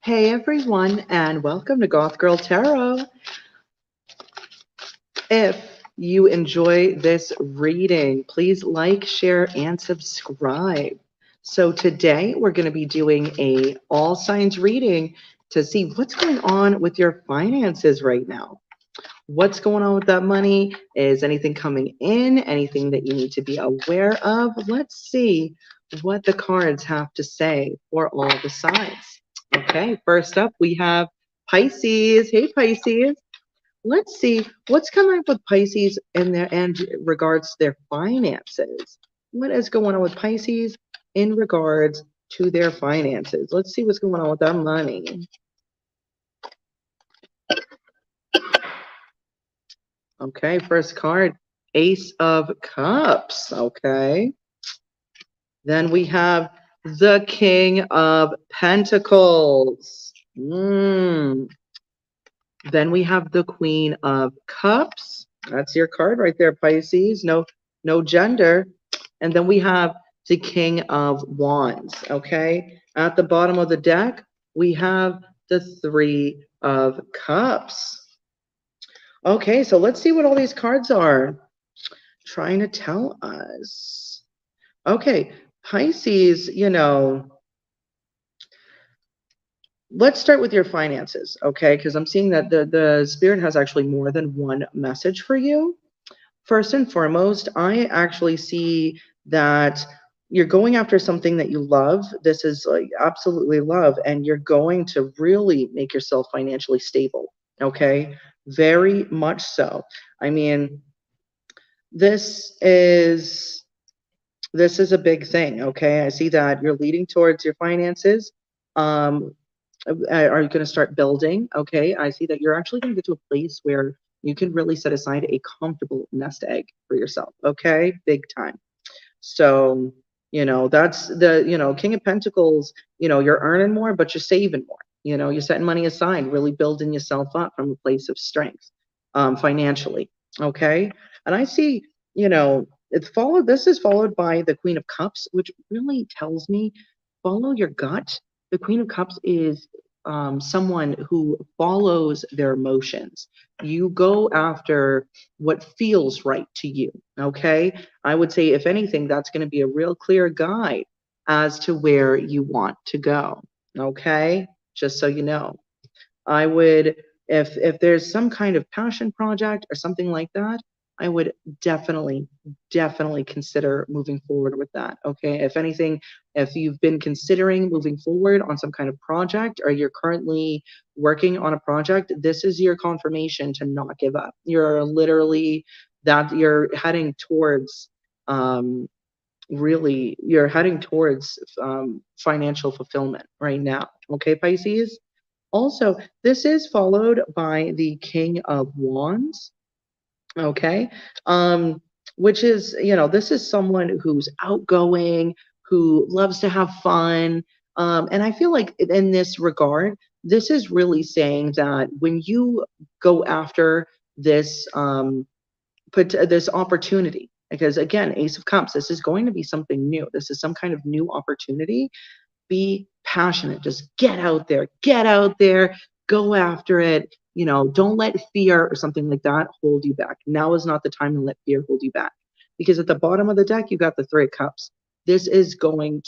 Hey everyone, and welcome to Goth Girl Tarot. If you enjoy this reading, please like, share, and subscribe. So today we're going to be doing a all signs reading to see what's going on with your finances right now. What's going on with that money? Is anything coming in? Anything that you need to be aware of? Let's see what the cards have to say for all the signs. Okay, first up we have Pisces. Hey Pisces. Let's see what's coming up with Pisces in their and regards to their finances. What is going on with Pisces in regards to their finances? Let's see what's going on with that money. Okay, first card, Ace of Cups. Okay. Then we have the King of Pentacles. Then we have the Queen of Cups. That's your card right there, Pisces. No gender. And then we have the King of Wands. Okay. At the bottom of the deck, we have the Three of Cups. Okay, so let's see what all these cards are trying to tell us. Okay, Pisces, let's start with your finances, okay? Because I'm seeing that the Spirit has actually more than one message for you. First and foremost, I actually see that you're going after something that you love. This is like absolutely love, and you're going to really make yourself financially stable, okay? Very much so. I mean, this is a big thing, okay? I see that you're leading towards your finances. Are you going to start building? Okay, I see that you're actually going to get to a place where you can really set aside a comfortable nest egg for yourself, okay? Big time. So, that's the, King of Pentacles, you're earning more, but you're saving more. You're setting money aside, really building yourself up from a place of strength financially, okay? And I see, this is followed by the Queen of Cups, which really tells me follow your gut. The Queen of Cups is someone who follows their emotions. You go after what feels right to you, okay? I would say, if anything, that's going to be a real clear guide as to where you want to go, okay? Just so you know. I would, if there's some kind of passion project or something like that, I would definitely consider moving forward with that. Okay. If anything, if you've been considering moving forward on some kind of project, or you're currently working on a project, this is your confirmation to not give up. You're literally you're heading towards you're heading towards financial fulfillment right now. Okay, Pisces. Also, this is followed by the King of Wands, okay? Which is, this is someone who's outgoing, who loves to have fun. And I feel like in this regard, this is really saying that when you go after this this opportunity, because again, Ace of Cups, this is going to be something new. This is some kind of new opportunity. Be passionate. Just get out there, go after it. Don't let fear or something like that hold you back. Now is not the time to let fear hold you back, because at the bottom of the deck, you got the Three of Cups. This is the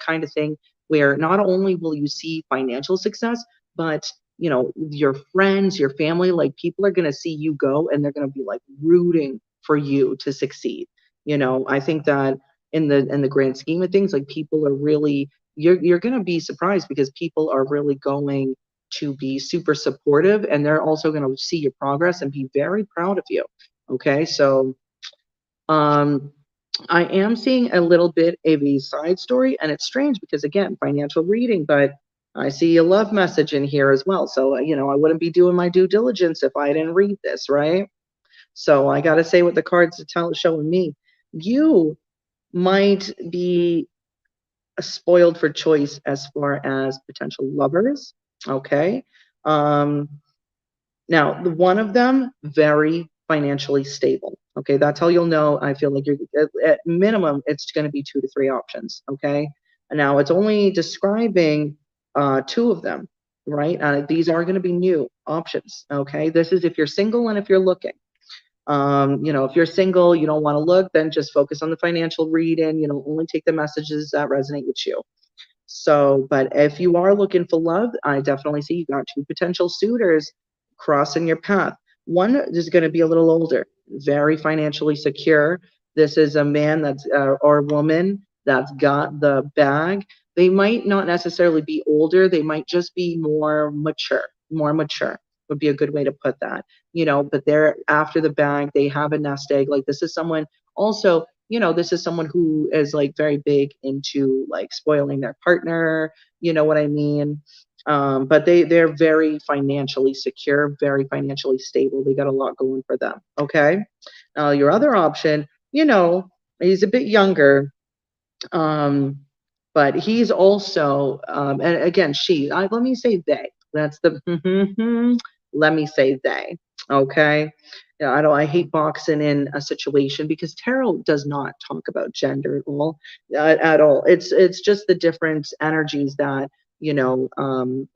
kind of thing where not only will you see financial success, but your friends, your family, like people are going to see you go, and they're going to be like rooting for you to succeed. I think that in the grand scheme of things, like people are really, you're going to be surprised, because people are really going to be super supportive, and they're also going to see your progress and be very proud of you. Okay, so I am seeing a little bit of a side story, and it's strange because, again, financial reading, but I see a love message in here as well. So, I wouldn't be doing my due diligence if I didn't read this, right? So I got to say what the cards are showing me. You might be spoiled for choice as far as potential lovers, okay? Now, one of them, very financially stable. Okay, that's how you'll know. I feel like you're at minimum, it's going to be 2 to 3 options. Okay, and now it's only describing two of them, right? These are going to be new options. Okay. This is if you're single and if you're looking. If you're single, you don't want to look, then just focus on the financial reading, only take the messages that resonate with you. So, but if you are looking for love, I definitely see you got two potential suitors crossing your path. One is going to be a little older, very financially secure. This is a man or a woman that's got the bag. They might not necessarily be older. They might just be more mature. More mature would be a good way to put that. But they're after the bag. They have a nest egg. Like this is someone also, this is someone who is like very big into like spoiling their partner, you know what I mean? But they're very financially secure, very financially stable. They got a lot going for them. Okay. Your other option, he's a bit younger, but he's also, and again, let me say they. That's the, let me say they. Okay. Yeah, I hate boxing in a situation because tarot does not talk about gender at all. It's just the different energies that, and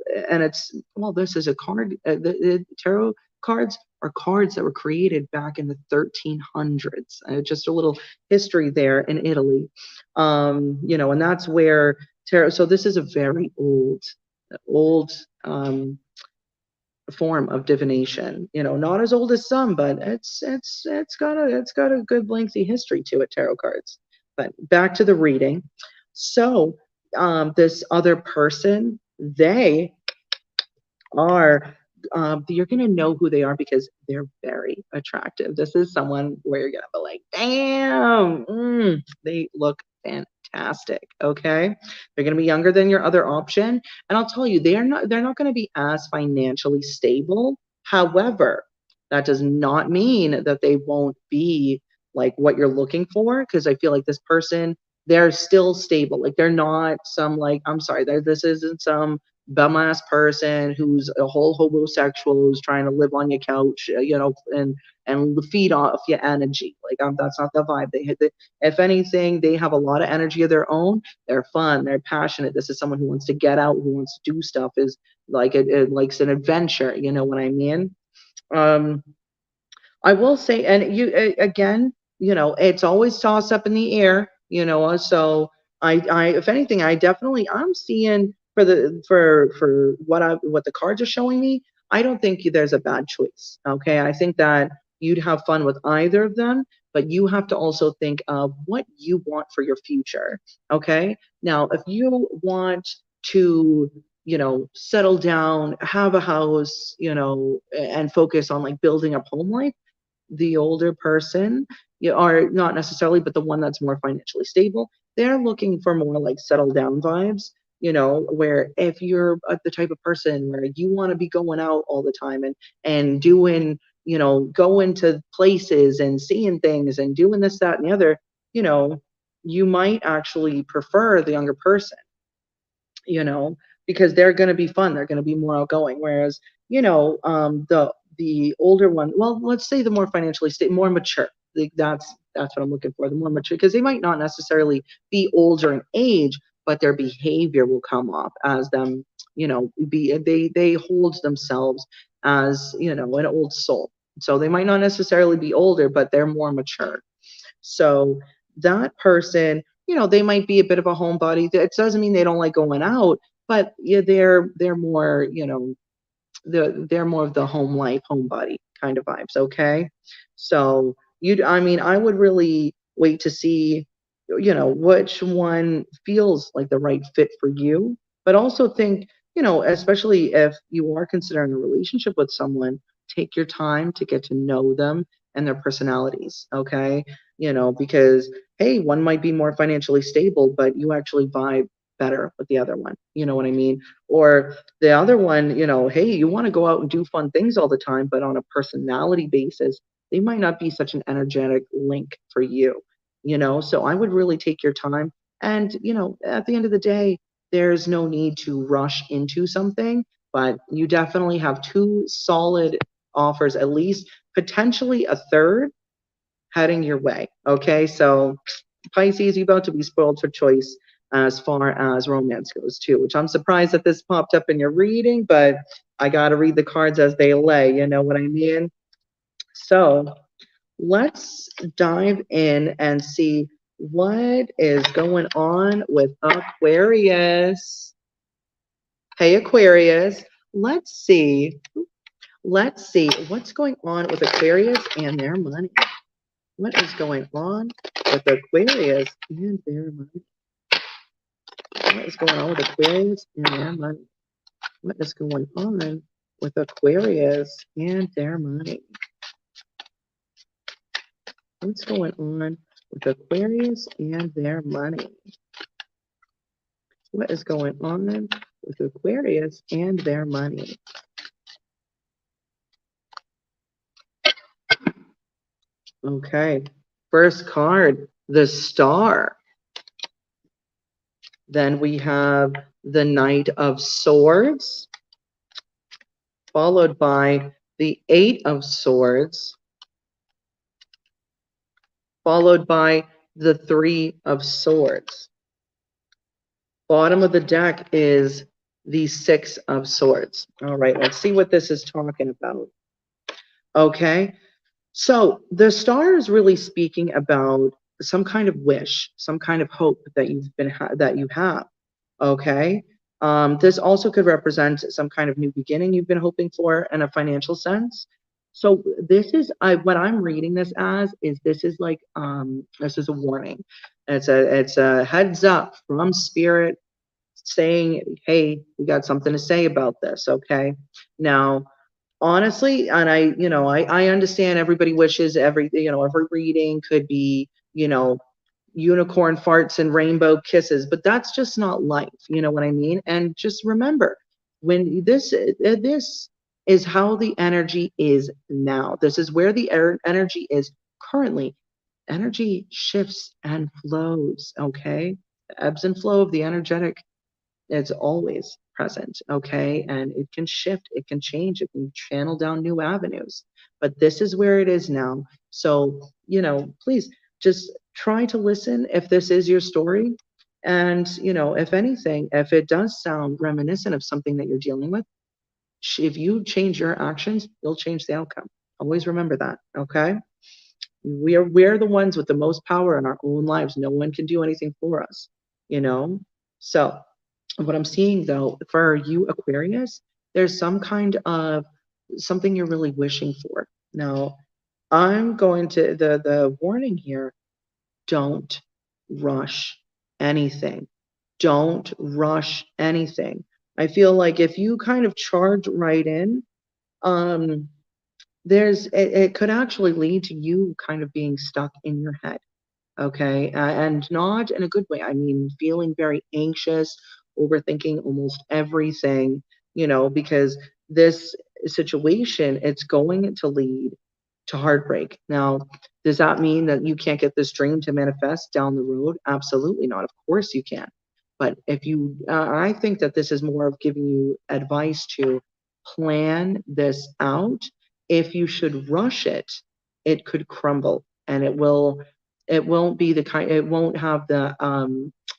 this is a card, the tarot cards are cards that were created back in the 1300s. Just a little history there in Italy. And that's where tarot. So this is a very old form of divination. Not as old as some, but it's got a good lengthy history to it. Tarot cards. But back to the reading. So this other person, they are you're going to know who they are because they're very attractive. This is someone where you're going to be like, damn, they look fantastic. Okay. They're going to be younger than your other option. And I'll tell you, they're not going to be as financially stable. However, that does not mean that they won't be like what you're looking for. Cause I feel like this person, they're still stable. Like they're not some like, I'm sorry, this isn't some bum ass person who's a whole homosexual who's trying to live on your couch, and feed off your energy. Like that's not the vibe. If anything, they have a lot of energy of their own. They're fun. They're passionate. This is someone who wants to get out, who wants to do stuff. Is like it likes an adventure. You know what I mean? I will say, and you again, it's always tossed up in the air. So if anything, I'm seeing for what the cards are showing me. I don't think there's a bad choice. Okay, I think that you'd have fun with either of them, but you have to also think of what you want for your future. Okay, now if you want to settle down, have a house, and focus on like building up home life, the older person, are not necessarily, but the one that's more financially stable, they're looking for more like settle down vibes, where if you're the type of person where you want to be going out all the time and doing, going to places and seeing things and doing this, that, and the other, you might actually prefer the younger person, because they're going to be fun. They're going to be more outgoing. Whereas, the older one, well, let's say the more financially stable, more mature. Like that's what I'm looking for. The more mature, because they might not necessarily be older in age, but their behavior will come off as them, they hold themselves as, an old soul. So they might not necessarily be older, but they're more mature. So that person, they might be a bit of a homebody. It doesn't mean they don't like going out, but yeah, they're more, they're more of the home life, homebody kind of vibes. Okay. So I would really wait to see, which one feels like the right fit for you, but also think, especially if you are considering a relationship with someone, take your time to get to know them and their personalities. Okay. Because hey, one might be more financially stable, but you actually vibe better with the other one. You know what I mean? Or the other one, hey, you want to go out and do fun things all the time, but on a personality basis, they might not be such an energetic link for you, So I would really take your time. And, at the end of the day, there's no need to rush into something, but you definitely have two solid offers, at least potentially a third heading your way. Okay. So Pisces, you're about to be spoiled for choice. as far as romance goes too, which I'm surprised that this popped up in your reading, but I got to read the cards as they lay, you know what I mean? So let's dive in and see what is going on with Aquarius. Hey, Aquarius, let's see. Let's see what's going on with Aquarius and their money. What is going on with Aquarius and their money? What is going on with Aquarius and their money? What is going on with Aquarius and their money? What's going on with Aquarius and their money? What is going on with Aquarius and their money? Okay. First card, the Star. Then we have the Knight of Swords, followed by the Eight of Swords, followed by the Three of Swords. Bottom of the deck is the Six of Swords. All right, let's see what this is talking about. Okay, so the Star is really speaking about some kind of wish, some kind of hope that you have. Okay, this also could represent some kind of new beginning you've been hoping for in a financial sense. So this is what I'm reading this as is this is like this is a warning. It's a heads up from spirit saying, hey, we got something to say about this. Okay, now honestly, and I understand everybody wishes every reading could be unicorn farts and rainbow kisses, but that's just not life. You know what I mean? And just remember, when this is how the energy is now. This is where the energy is currently. Energy shifts and flows. Okay, the ebbs and flow of the energetic, it's always present, okay? And it can shift, it can change, it can channel down new avenues. But this is where it is now. So, please just try to listen if this is your story. And, if anything, if it does sound reminiscent of something that you're dealing with, if you change your actions, you'll change the outcome. Always remember that, okay? We're the ones with the most power in our own lives. No one can do anything for us, you know? So, what I'm seeing though, for you Aquarius, there's some kind of something you're really wishing for. Now, I'm going to the warning here, don't rush anything. Don't rush anything. I feel like if you kind of charge right in, um, it could actually lead to you kind of being stuck in your head. Okay, and not in a good way. I mean, feeling very anxious, overthinking almost everything, because this situation, it's going to lead to heartbreak. Now, does that mean that you can't get this dream to manifest down the road? Absolutely not. Of course you can. But if I think that this is more of giving you advice to plan this out. If you should rush it, it could crumble and it won't be it won't have the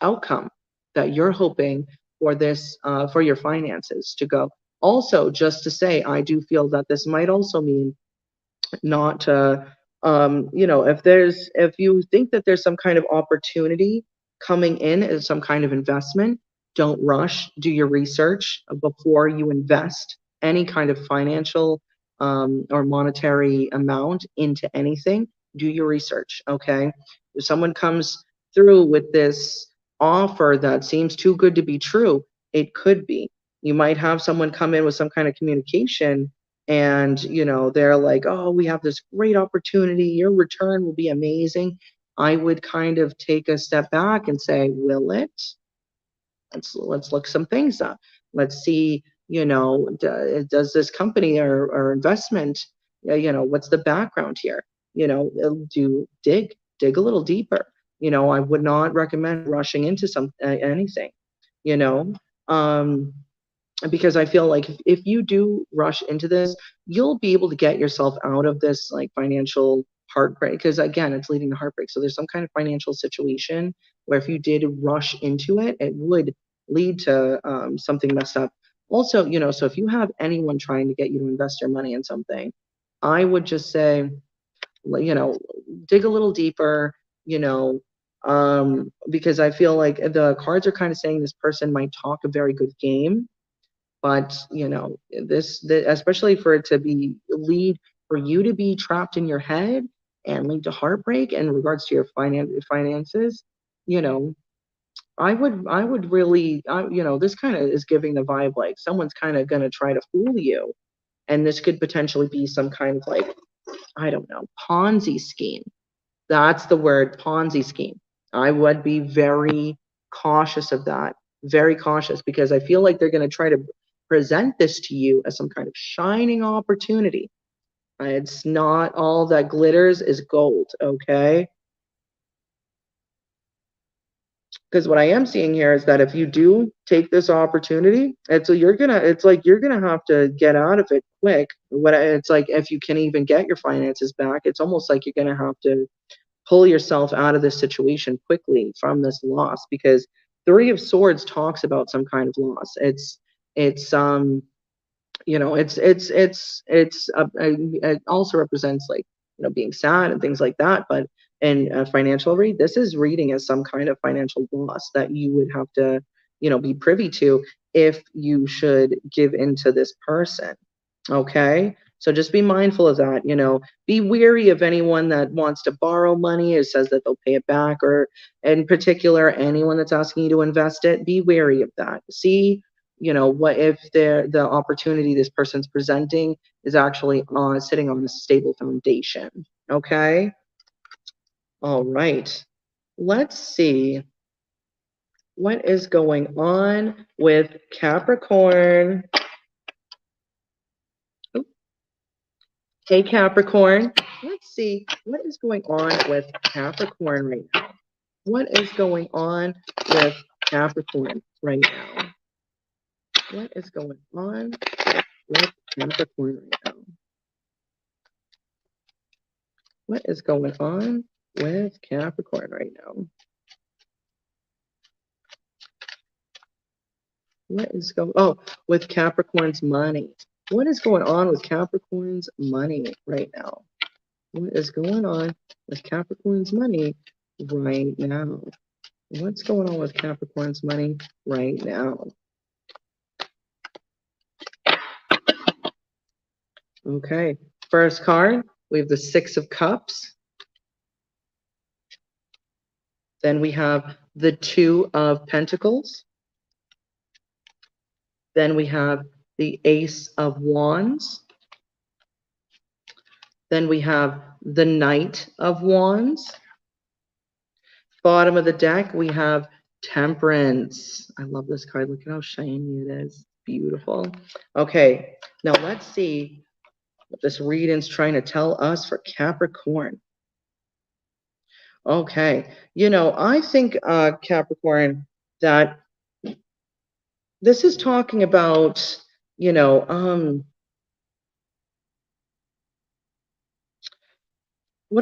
outcome that you're hoping for this for your finances to go. Also, just to say, I do feel that this might also mean not if you think that there's some kind of opportunity coming in as some kind of investment, don't rush. Do your research before you invest any kind of financial or monetary amount into anything. Do your research. Okay, if someone comes through with this offer that seems too good to be true, it could be. You might have someone come in with some kind of communication and they're like, oh, we have this great opportunity, your return will be amazing. I would kind of take a step back and say, will it? Let's look some things up. Let's see, does this company or investment, what's the background here? Dig a little deeper. I would not recommend rushing into anything, you know um because I feel like if you do rush into this, you'll be able to get yourself out of this like financial heartbreak. Because again, it's leading to heartbreak. So there's some kind of financial situation where if you did rush into it, it would lead to something messed up. Also, so if you have anyone trying to get you to invest your money in something, I would just say, dig a little deeper, because I feel like the cards are kind of saying this person might talk a very good game, but especially for it to be lead for you to be trapped in your head and lead to heartbreak in regards to your finances, you know, I would really, this kind of is giving the vibe like someone's kind of going to try to fool you. And this could potentially be some kind of like, I don't know, Ponzi scheme. That's the word, Ponzi scheme. I would be very cautious of that, very cautious, because I feel like they're going to try to present this to you as some kind of shining opportunity. It's not all that glitters is gold, okay? Because what I am seeing here is that if you do take this opportunity, it's like you're gonna have to get out of it quick. It's like if you can even get your finances back, it's almost like you're gonna have to pull yourself out of this situation quickly from this loss, because Three of Swords talks about some kind of loss. It's it also represents like being sad and things like that. But in a financial read, this is reading as some kind of financial loss that you would have to be privy to if you should give into this person. Okay, so just be mindful of that. Be weary of anyone that wants to borrow money or says that they'll pay it back, or in particular anyone that's asking you to invest it. Be wary of that. See, what if the opportunity this person's presenting is actually sitting on a stable foundation. Okay, all right, let's see what is going on with Capricorn. Hey Capricorn, let's see what is going on with Capricorn right now. What is going on with Capricorn right now? What is going on with Capricorn right now? What is going on with Capricorn right now? What is going with Capricorn's money? What is going on with Capricorn's money right now? What is going on with Capricorn's money right now? What's going on with Capricorn's money right now? Okay, first card, we have the Six of Cups. Then we have the Two of Pentacles. Then we have the Ace of Wands. Then we have the Knight of Wands. Bottom of the deck, we have Temperance. I love this card. Look at how shiny it is. Beautiful. Okay, now let's see what this reading's trying to tell us for Capricorn. Okay, I think, Capricorn, that this is talking about, what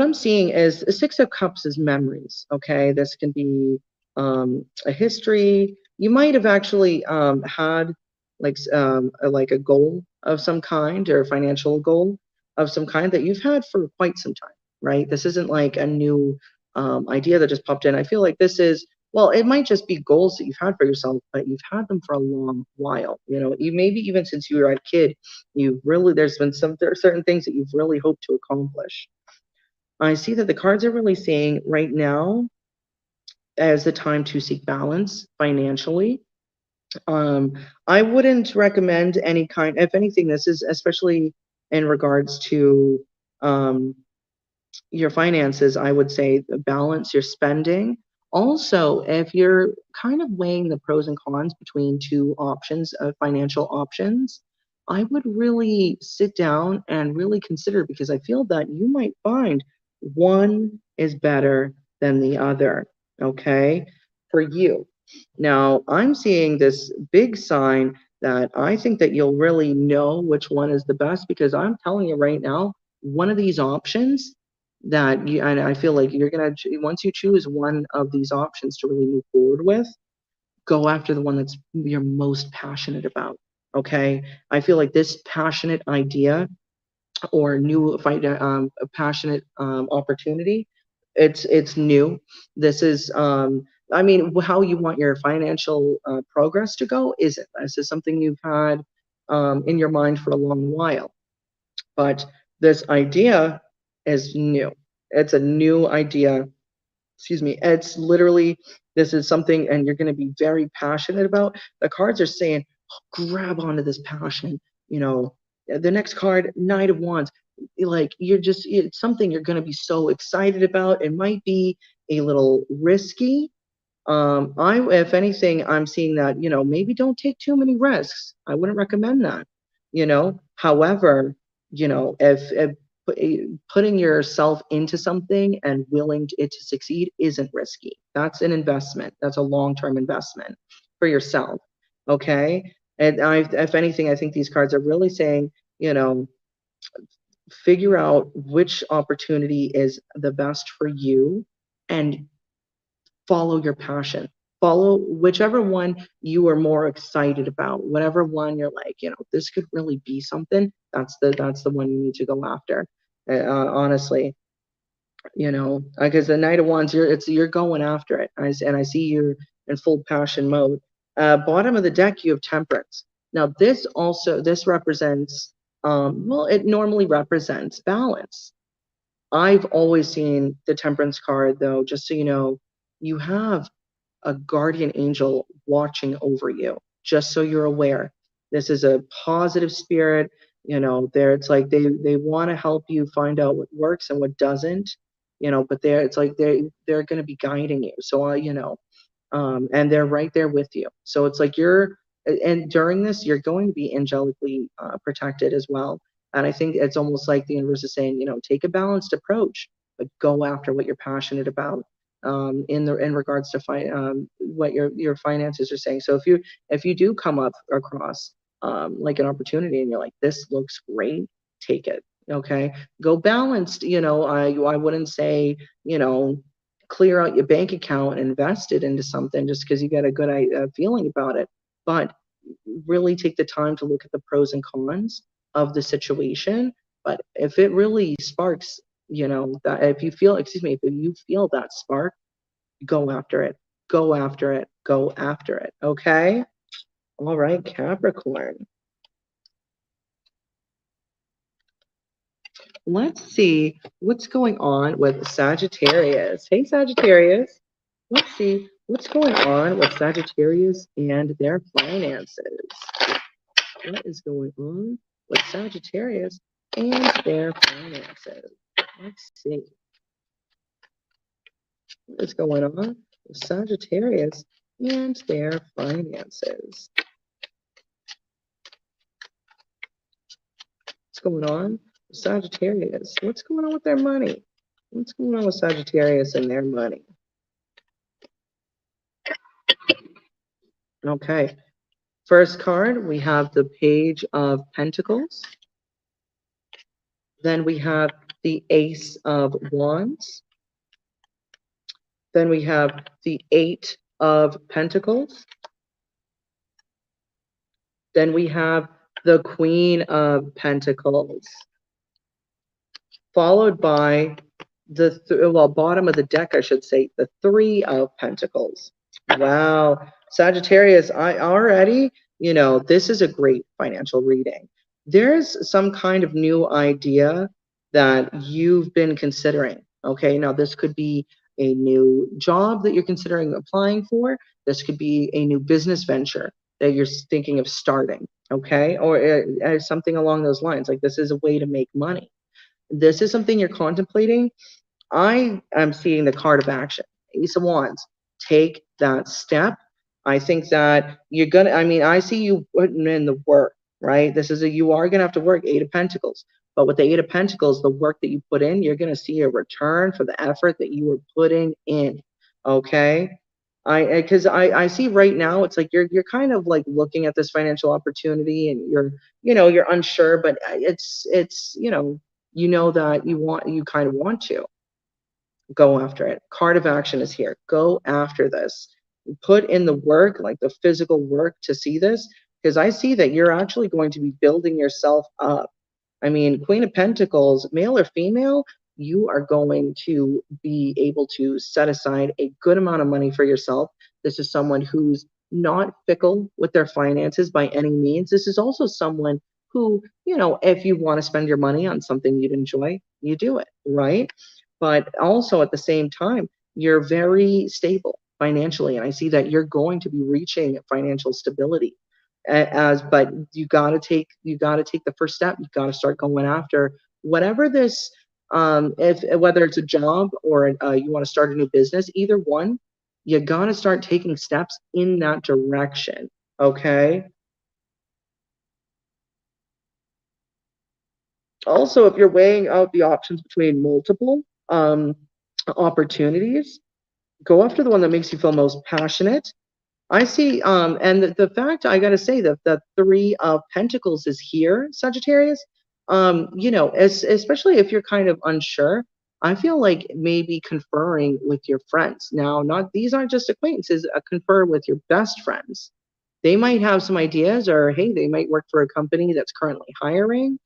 I'm seeing is a Six of Cups is memories. Okay, this can be a history. You might have actually had like a goal of some kind, or a financial goal of some kind that you've had for quite some time, right? This isn't like a new idea that just popped in. I feel like this is, well, it might just be goals that you've had for yourself, but you've had them for a long while. You maybe even since you were a kid, there's been there are certain things that you've really hoped to accomplish. I see that the cards are really saying right now as the time to seek balance financially. I wouldn't recommend any kind, if anything, this is especially in regards to your finances, I would say balance your spending. Also, if you're kind of weighing the pros and cons between two options of financial options, I would really sit down and really consider, because I feel that you might find one is better than the other, okay, for you. Now, I'm seeing this big sign that I think that you'll really know which one is the best, because I'm telling you right now, one of these options that you, and I feel like you're gonna, once you choose one of these options to really move forward with, go after the one that's you're most passionate about. Okay, I feel like this passionate idea or new fight, a passionate opportunity, it's new. This is I mean, how you want your financial progress to go isn't. This is something you've had in your mind for a long while, but this idea is new. It's a new idea. Excuse me. It's literally, this is something, and you're going to be very passionate about. The cards are saying, grab onto this passion. You know, the next card, Knight of Wands. Like, you're just, it's something you're going to be so excited about. It might be a little risky, if anything, I'm seeing that, maybe don't take too many risks. I wouldn't recommend that, However, if putting yourself into something and willing it to succeed isn't risky. That's an investment. That's a long-term investment for yourself. Okay. And if anything, I think these cards are really saying, you know, figure out which opportunity is the best for you and follow your passion. Follow whichever one you are more excited about. Whatever one you're like, this could really be something. That's the one you need to go after. Honestly, because the Knight of Wands, you're going after it. And I see you're in full passion mode. Bottom of the deck, you have Temperance. Now this represents, well, it normally represents balance. I've always seen the Temperance card, though, just so you know, you have a guardian angel watching over you, just so you're aware. This is a positive spirit. There, it's like they want to help you find out what works and what doesn't, but it's like they're going to be guiding you. So and they're right there with you. So it's like and during this, you're going to be angelically protected as well. And I think it's almost like the universe is saying, take a balanced approach, but go after what you're passionate about. In regards to what your finances are saying. So if you do come up across like an opportunity and you're like, this looks great, take it. Okay, go balanced. I wouldn't say clear out your bank account and invest it into something just because you get a good feeling about it, but really take the time to look at the pros and cons of the situation. But if it really sparks, that if you feel, excuse me, if you feel that spark, go after it. Go after it. Go after it. Okay? All right, Capricorn. Let's see what's going on with Sagittarius. Hey, Sagittarius. Let's see what's going on with Sagittarius and their finances. What is going on with Sagittarius and their finances? Let's see. What is going on with Sagittarius and their finances? What's going on with Sagittarius? What's going on with their money? What's going on with Sagittarius and their money? Okay. First card, we have the Page of Pentacles. Then we have the Ace of Wands. Then we have the Eight of Pentacles. Then we have the Queen of Pentacles, followed by the bottom of the deck, I should say, the Three of Pentacles. Wow, Sagittarius, I already, this is a great financial reading. There's some kind of new idea that you've been considering. Okay, now this could be a new job that you're considering applying for. This could be a new business venture that you're thinking of starting. Okay, or something along those lines. Like, this is a way to make money. This is something you're contemplating. I am seeing the card of action, Ace of Wands. Take that step. I think that you're gonna, I see you putting in the work, right? You are gonna have to work. Eight of Pentacles. But with the Eight of Pentacles, the work that you put in, you're gonna see a return for the effort that you were putting in. Okay? Because I see right now, it's like you're kind of like looking at this financial opportunity and you're unsure, but it's you know that you kind of want to go after it. Card of action is here. Go after this. Put in the work, like the physical work to see this, because I see that you're actually going to be building yourself up. I mean, Queen of Pentacles, male or female, you are going to be able to set aside a good amount of money for yourself. This is someone who's not fickle with their finances by any means. This is also someone who, if you want to spend your money on something you'd enjoy, you do it, right? But also at the same time, you're very stable financially. And I see that you're going to be reaching financial stability but you got to take the first step. You got to start going after whatever this, if whether it's a job or you want to start a new business, either one, you got to start taking steps in that direction. Okay. Also, if you're weighing out the options between multiple opportunities, go after the one that makes you feel most passionate. I see, and the fact I got to say that the Three of Pentacles is here, Sagittarius. Especially if you're kind of unsure, I feel like maybe conferring with your friends. Now, not these aren't just acquaintances. Confer with your best friends. They might have some ideas, or hey, they might work for a company that's currently hiring.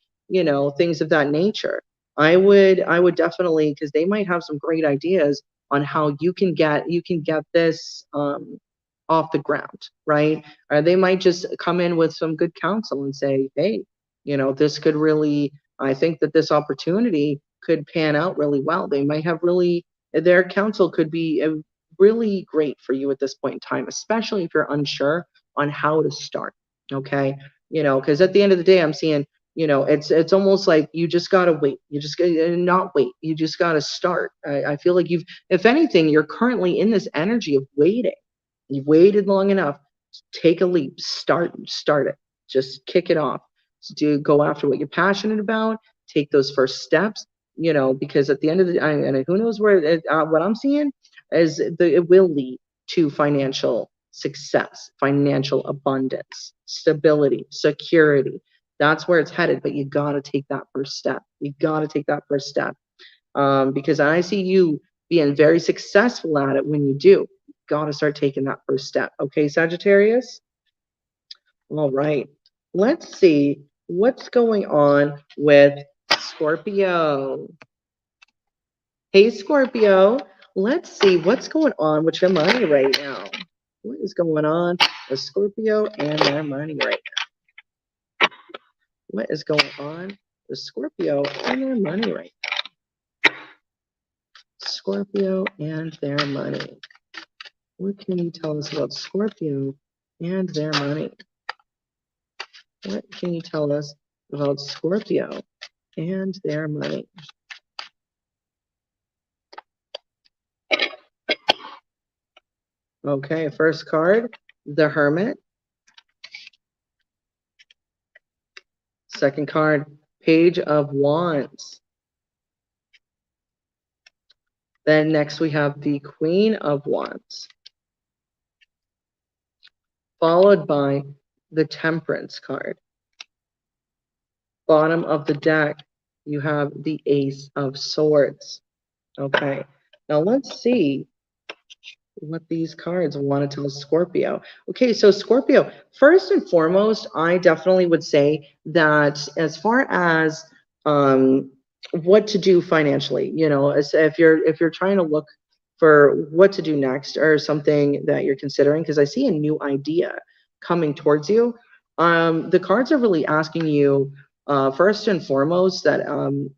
Things of that nature. I would definitely, because they might have some great ideas on how you can get this off the ground, right? Or they might just come in with some good counsel and say, hey, this could really, I think that this opportunity could pan out really well. They might have their counsel could be really great for you at this point in time, especially if you're unsure on how to start. Okay. Because at the end of the day, I'm seeing, it's almost like you just got to wait. You just gotta not wait. You just got to start. I feel like if anything, you're currently in this energy of waiting. You've waited long enough. Take a leap. Start it. Just kick it off. Go after what you're passionate about. Take those first steps. Because at the end of the day, and who knows what I'm seeing is it will lead to financial success, financial abundance, stability, security. That's where it's headed. But you got to take that first step. You got to take that first step. Because I see you being very successful at it when you do. Got to start taking that first step. Okay, Sagittarius? All right. Let's see what's going on with Scorpio. Hey, Scorpio. Let's see what's going on with your money right now. What is going on with Scorpio and their money right now? What is going on with Scorpio and their money right now? Scorpio and their money. What can you tell us about Scorpio and their money? What can you tell us about Scorpio and their money? Okay, first card, the Hermit. Second card, Page of Wands. Then next we have the Queen of Wands, followed by the Temperance card. Bottom of the deck, you have the Ace of Swords. Okay, now let's see what these cards want to tell Scorpio. Okay, so Scorpio, first and foremost, I definitely would say that as far as what to do financially, as if you're trying to look for what to do next or something that you're considering, because I see a new idea coming towards you. The cards are really asking you first and foremost that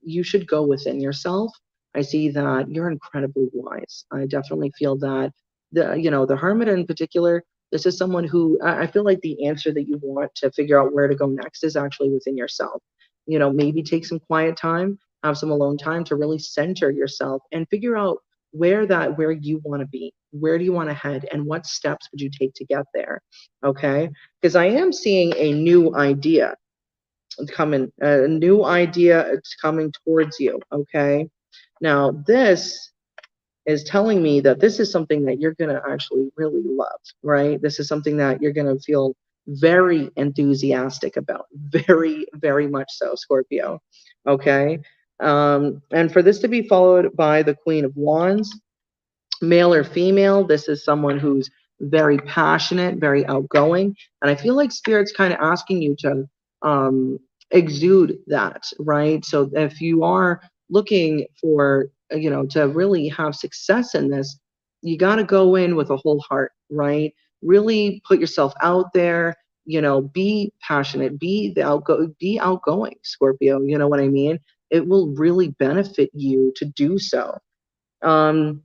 you should go within yourself. I see that you're incredibly wise. I definitely feel that the Hermit in particular, this is someone who I feel like the answer that you want to figure out where to go next is actually within yourself. Maybe take some quiet time, have some alone time to really center yourself and figure out where you want to be. Where do you want to head, and what steps would you take to get there? Okay, because I am seeing a new idea coming, a new idea it's coming towards you. Okay, now this is telling me that this is something that you're going to actually really love, right? This is something that you're going to feel very enthusiastic about, very, very much so, Scorpio. Okay. And for this to be followed by the Queen of Wands, male or female, this is someone who's very passionate, very outgoing. And I feel like Spirit's kind of asking you to exude that, right? So if you are looking for, to really have success in this, you got to go in with a whole heart, right? Really put yourself out there, be passionate, be outgoing, Scorpio, you know what I mean? It will really benefit you to do so. Um,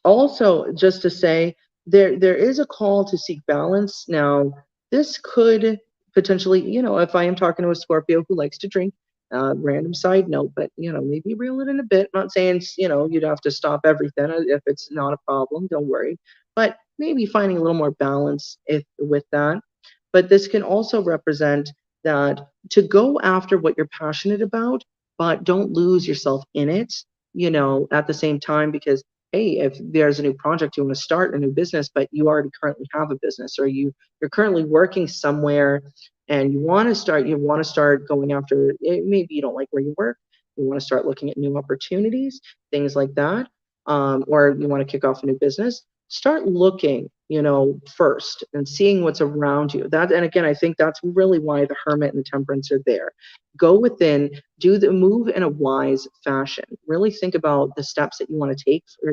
Also, just to say, there is a call to seek balance. Now, this could potentially, if I am talking to a Scorpio who likes to drink, random side note, but maybe reel it in a bit. Not saying you'd have to stop everything if it's not a problem. Don't worry, but maybe finding a little more balance if with that. But this can also represent that to go after what you're passionate about, but don't lose yourself in it. At the same time, because hey, if there's a new project you want to start, a new business, but you already currently have a business, or you're currently working somewhere and you want to start going after it, maybe you don't like where you work, you want to start looking at new opportunities, things like that, or you want to kick off a new business, start looking, first and seeing what's around you. That, and again, I think that's really why the Hermit and the Temperance are there. Go within, do the move in a wise fashion. Really think about the steps that you want to take, or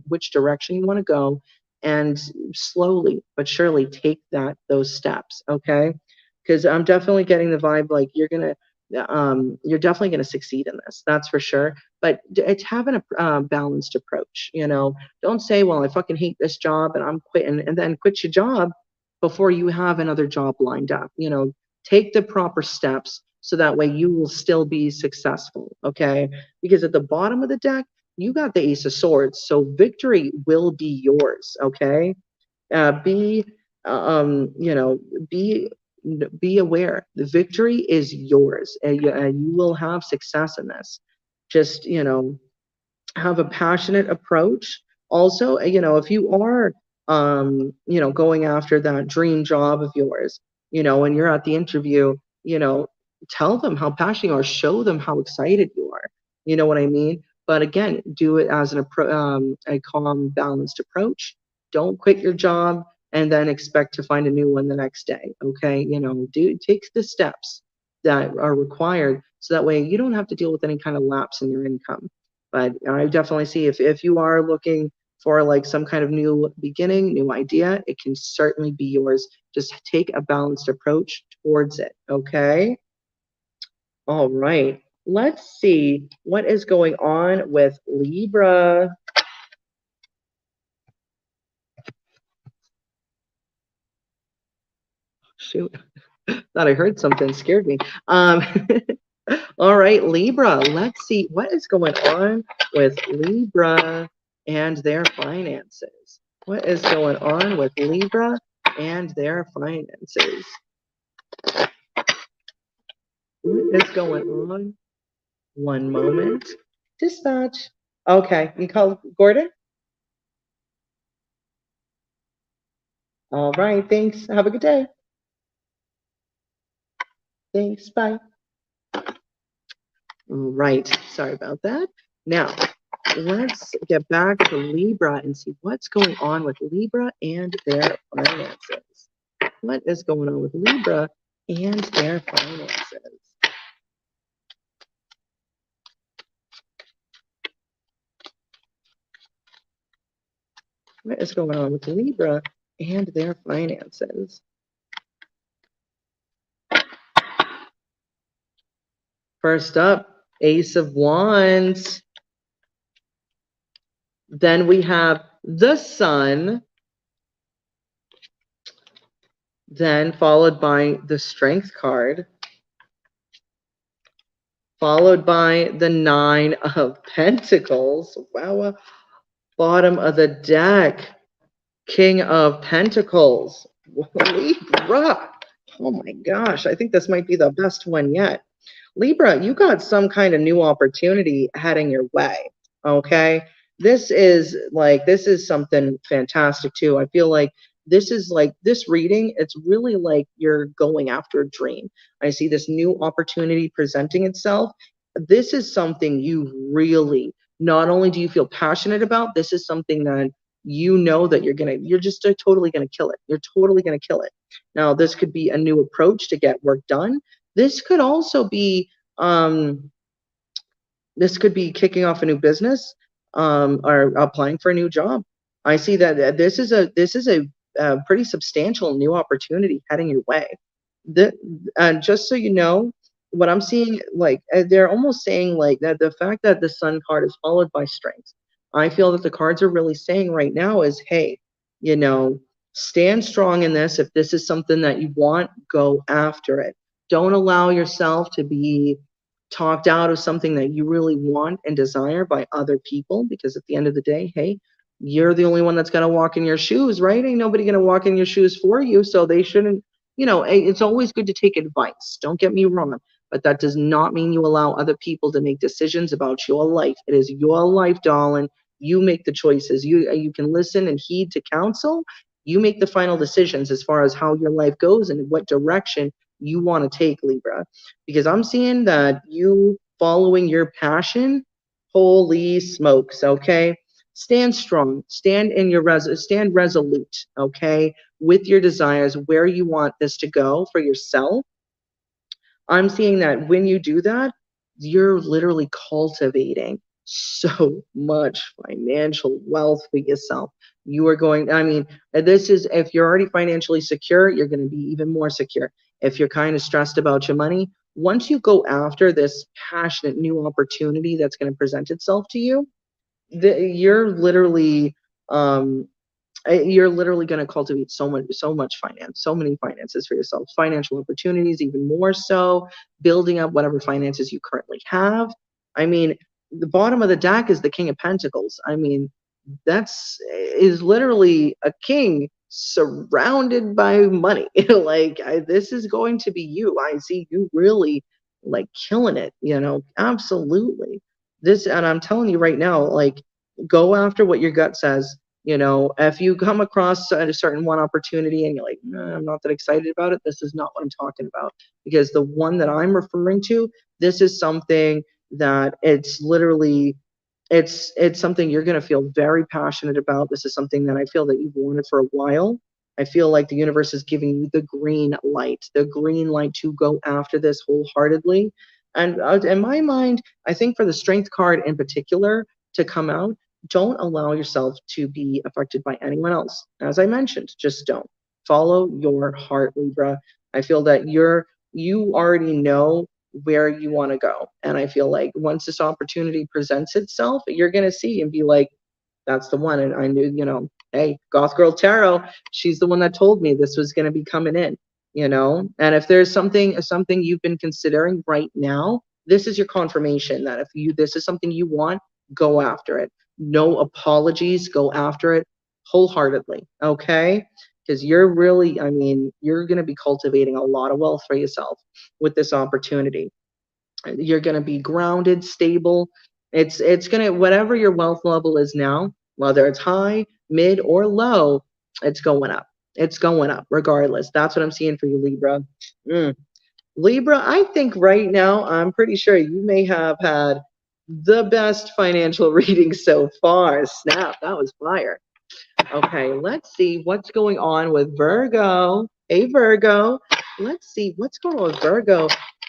which direction you want to go, and slowly but surely take those steps. Okay, because I'm definitely getting the vibe like you're definitely going to succeed in this. That's for sure. But it's having a balanced approach. Don't say, "Well, I fucking hate this job and I'm quitting," and then quit your job before you have another job lined up. Take the proper steps so that way you will still be successful. Okay, because at the bottom of the deck you got the Ace of Swords, so victory will be yours. Okay, be you know be aware the victory is yours, and you will have success in this. Just have a passionate approach. Also, if you are going after that dream job of yours, and you're at the interview, tell them how passionate you are, show them how excited you are, you know what I mean? But again, do it as a calm, balanced approach. Don't quit your job and then expect to find a new one the next day. Okay, take the steps that are required so that way you don't have to deal with any kind of lapse in your income. But I definitely see, if you are looking for like some kind of new beginning, new idea, it can certainly be yours. Just take a balanced approach towards it. Okay. All right. Let's see what is going on with Libra. Shoot. Thought I heard something, scared me. All right, Libra. Let's see what is going on with Libra and their finances. What is going on with Libra and their finances? What is going on? One moment. Dispatch. Okay, you call Gordon? All right, thanks. Have a good day. Thanks. Bye. All right. Sorry about that. Now, let's get back to Libra and see what's going on with Libra and their finances. What is going on with Libra and their finances? What is going on with Libra and their finances? First up, Ace of Wands. Then we have the Sun. Then followed by the Strength card. Followed by the Nine of Pentacles. Wow. Bottom of the deck, King of Pentacles. Libra. Oh my gosh, I think this might be the best one yet. Libra, you got some kind of new opportunity heading your way. Okay. This is something fantastic too. I feel like this reading, it's really like you're going after a dream. I see this new opportunity presenting itself. this is something you really, not only do you feel passionate about, this is something that you know that you're just totally gonna kill it. You're totally gonna kill it. Now, this could be a new approach to get work done. This could also be um, this could be kicking off a new business, or applying for a new job. I see that this is a pretty substantial new opportunity heading your way. The, and just so you know, what I'm seeing, like they're almost saying like that the fact that the Sun card is followed by strength. I feel that the cards are really saying right now is, hey, you know, stand strong in this. If this is something that you want, go after it. Don't allow yourself to be talked out of something that you really want and desire by other people, because at the end of the day, hey, you're the only one that's going to walk in your shoes, right? Ain't nobody going to walk in your shoes for you, so they shouldn't, it's always good to take advice, don't get me wrong, but that does not mean you allow other people to make decisions about your life. It is your life, darling. You make the choices. You can listen and heed to counsel. You make the final decisions as far as how your life goes and what direction you want to take, Libra, because I'm seeing that you following your passion. Holy smokes, okay? Stand strong, stand resolute, okay, with your desires, where you want this to go for yourself. I'm seeing that when you do that, you're literally cultivating so much financial wealth for yourself. You are going, I mean, this is, if you're already financially secure, you're going to be even more secure. If you're kind of stressed about your money, once you go after this passionate new opportunity that's going to present itself to you, you're literally, um, you're literally going to cultivate so much finance, so many finances for yourself, financial opportunities, even more so, building up whatever finances you currently have. I mean, the bottom of the deck is the King of Pentacles. I mean, is literally a king surrounded by money. Like, this is going to be you. I see you really like killing it, absolutely. And I'm telling you right now, like, go after what your gut says. If you come across a certain one opportunity and you're like, nah, I'm not that excited about it, this is not what I'm talking about. Because the one that I'm referring to, this is something that it's literally, it's something you're going to feel very passionate about. This is something that I feel that you've wanted for a while. I feel like the universe is giving you the green light to go after this wholeheartedly. And in my mind, I think for the strength card in particular to come out, don't allow yourself to be affected by anyone else. As I mentioned, just don't. Follow your heart, Libra. I feel that you already know where you want to go. And I feel like once this opportunity presents itself, you're going to see and be like, that's the one. And I knew, hey, Goth Girl Tarot, she's the one that told me this was going to be coming in. And if there's something you've been considering right now, this is your confirmation that if this is something you want, go after it. No apologies, go after it wholeheartedly, okay? Because you're really, I mean, you're going to be cultivating a lot of wealth for yourself with this opportunity. You're going to be grounded, stable. It's going to, whatever your wealth level is now, whether it's high, mid, or low, it's going up. It's going up regardless. That's what I'm seeing for you, Libra. Libra, I think right now, I'm pretty sure you may have had the best financial reading so far. Snap, that was fire. Okay, let's see what's going on with Virgo. Hey, Virgo. Let's see what's going on with Virgo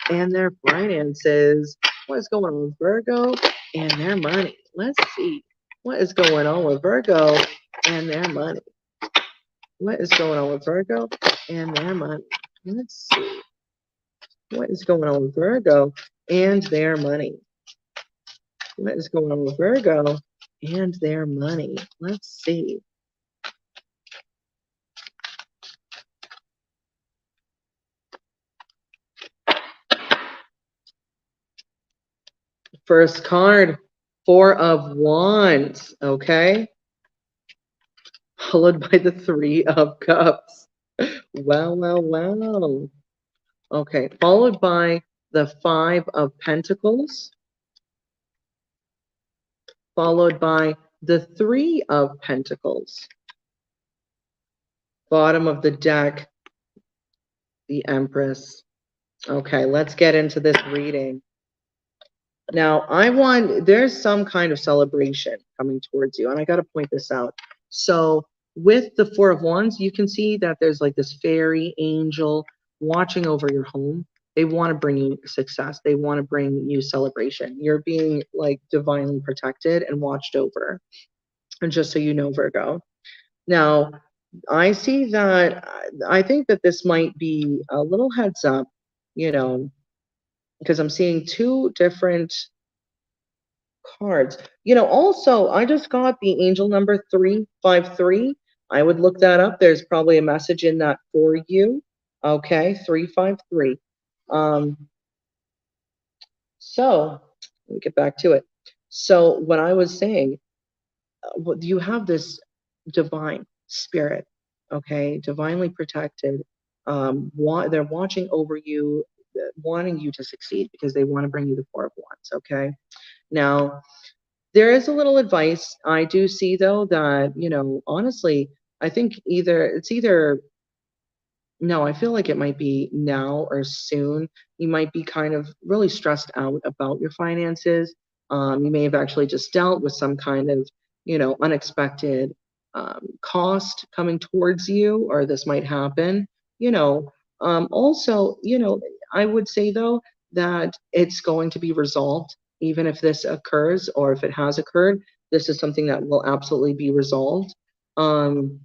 and their finances. What is going on with Virgo and their money? Let's see what is going on with Virgo and their money. What is going on with Virgo and their money? Let's see what is going on with Virgo and their money. What is going on with Virgo and their money? Let's see. First card, Four of Wands, okay? Followed by the Three of Cups. Wow, wow, wow. Okay, followed by the Five of Pentacles. Followed by the Three of Pentacles. Bottom of the deck, the Empress. Okay, let's get into this reading. Now, there's some kind of celebration coming towards you, and I got to point this out. So, with the Four of Wands, you can see that there's like this fairy angel watching over your home. They want to bring you success. They want to bring you celebration. You're being like divinely protected and watched over. And just so you know, Virgo. Now, I see that I think that this might be a little heads up, you know, because I'm seeing two different cards. Also, I just got the angel number 353. I would look that up. There's probably a message in that for you. Okay, 353. Um, so let me get back to it. So what I was saying, you have this divine spirit, okay, divinely protected. They're watching over you, wanting you to succeed because they want to bring you the Four of Wands. Okay, now there is a little advice. I do see though that, honestly, I think either no, I feel like it might be now or soon. You might be kind of really stressed out about your finances. You may have actually just dealt with some kind of, unexpected cost coming towards you, or this might happen. Also, I would say though that it's going to be resolved, even if this occurs or if it has occurred. This is something that will absolutely be resolved. Um,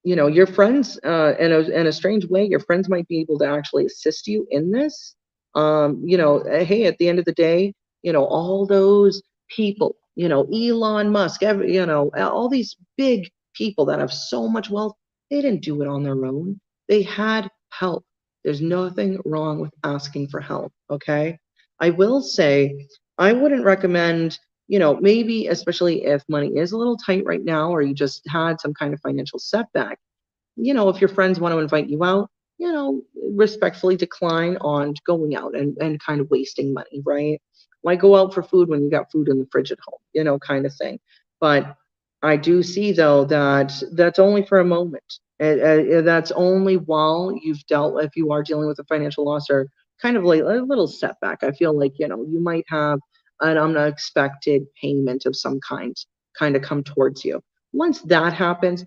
your friends, in a strange way, your friends might be able to actually assist you in this. Hey, at the end of the day, all those people, Elon Musk, all these big people that have so much wealth, they didn't do it on their own. They had help. There's nothing wrong with asking for help. Okay. I will say, I wouldn't recommend, maybe especially if money is a little tight right now, or you just had some kind of financial setback, if your friends want to invite you out, respectfully decline on going out and kind of wasting money, right? Why go out for food when you got food in the fridge at home, kind of thing. But I do see though that that's only for a moment. That's only while if you are dealing with a financial loss or kind of like a little setback. I feel like, you might have an unexpected payment of some kind of come towards you. Once that happens,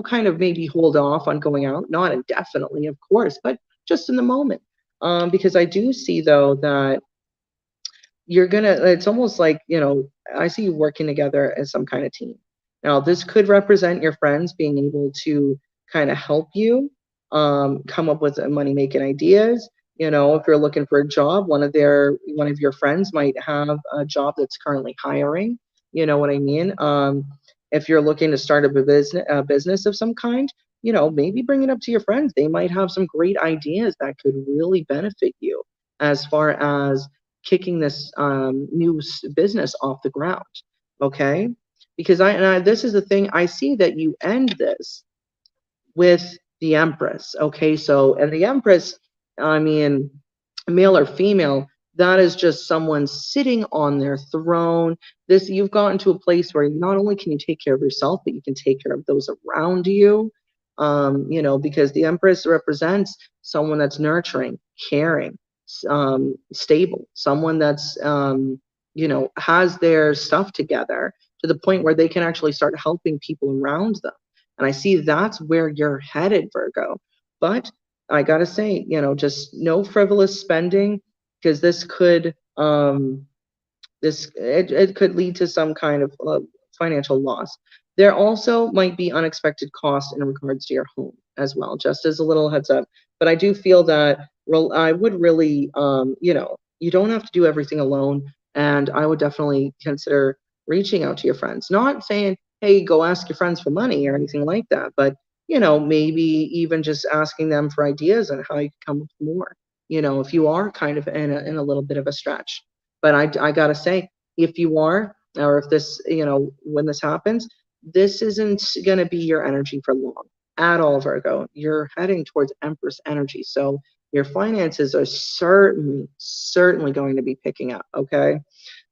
kind of maybe hold off on going out, not indefinitely, of course, but just in the moment. Because I do see though that it's almost like, I see you working together as some kind of team. Now, this could represent your friends being able to kind of help you come up with money making ideas. If you're looking for a job, one of your friends might have a job that's currently hiring. You know what I mean? If you're looking to start a business of some kind, maybe bring it up to your friends. They might have some great ideas that could really benefit you as far as kicking this new business off the ground. Okay, because this is the thing, I see that you end this with the Empress. Okay, so, and the Empress, I mean, male or female, that is just someone sitting on their throne. You've gotten to a place where not only can you take care of yourself, but you can take care of those around you. Because the Empress represents someone that's nurturing, caring, stable, someone that's has their stuff together to the point where they can actually start helping people around them. And I see that's where you're headed, Virgo. But I gotta say, just no frivolous spending, because it could lead to some kind of financial loss. There also might be unexpected costs in regards to your home as well, just as a little heads up. But I do feel that I would really, you don't have to do everything alone, and I would definitely consider reaching out to your friends. Not saying, hey, go ask your friends for money or anything like that, but maybe even just asking them for ideas on how you can come up with more. If you are kind of in a little bit of a stretch. But I gotta say, if you are, or if this, when this happens, this isn't gonna be your energy for long at all, Virgo. You're heading towards Empress energy, so your finances are certainly going to be picking up. Okay.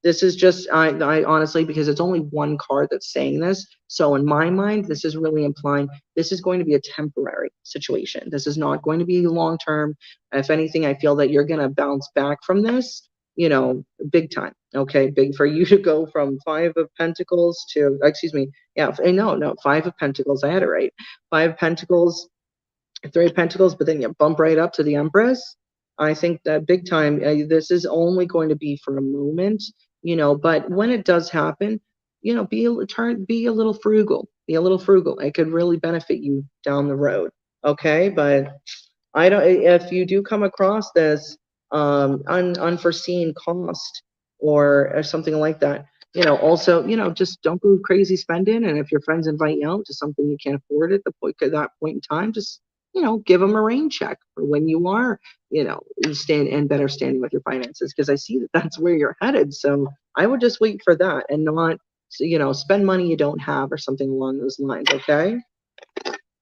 This is just, I honestly, because it's only one card that's saying this. So in my mind, this is really implying this is going to be a temporary situation. This is not going to be long term. If anything, I feel that you're going to bounce back from this. you know, big time. Okay, big for you to go from Five of Pentacles to, excuse me, yeah, no, Five of Pentacles. I had it right. Five of Pentacles, Three of Pentacles, but then you bump right up to the Empress. I think that big time, this is only going to be for a moment, you know, but when it does happen, you know, be a little frugal, be a little frugal. It could really benefit you down the road. Okay, but I don't. If you do come across this unforeseen cost or something like that, you know, also, you know, just don't go crazy spending. And if your friends invite you out to something you can't afford at that point in time, just, you know, give them a rain check for when you are, you know, you stand in better standing with your finances, because I see that that's where you're headed. So I would just wait for that and not, you know, spend money you don't have or something along those lines. Okay.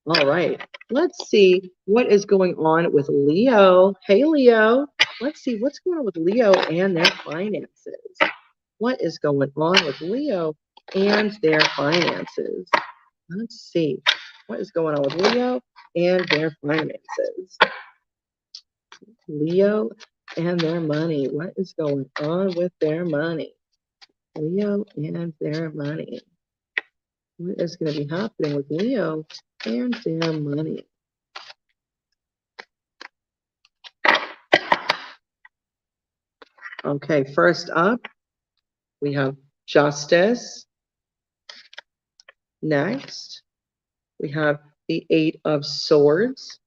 All right, let's see what is going on with Leo. Hey, Leo. Let's see what's going on with Leo and their finances. What is going on with Leo and their finances? Let's see what is going on with Leo and their finances. Leo and their money. What is going on with their money? Leo and their money. What is going to be happening with Leo and their money? Okay, first up, we have Justice. Next, we have the Eight of Swords.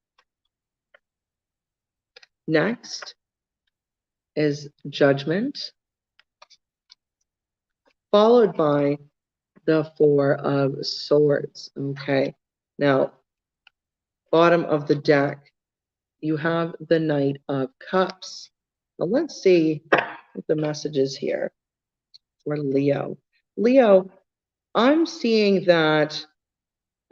Next is Judgment, followed by the Four of Swords. Okay, now, bottom of the deck, you have the Knight of Cups. Now, let's see what the message is here for Leo. Leo, I'm seeing that.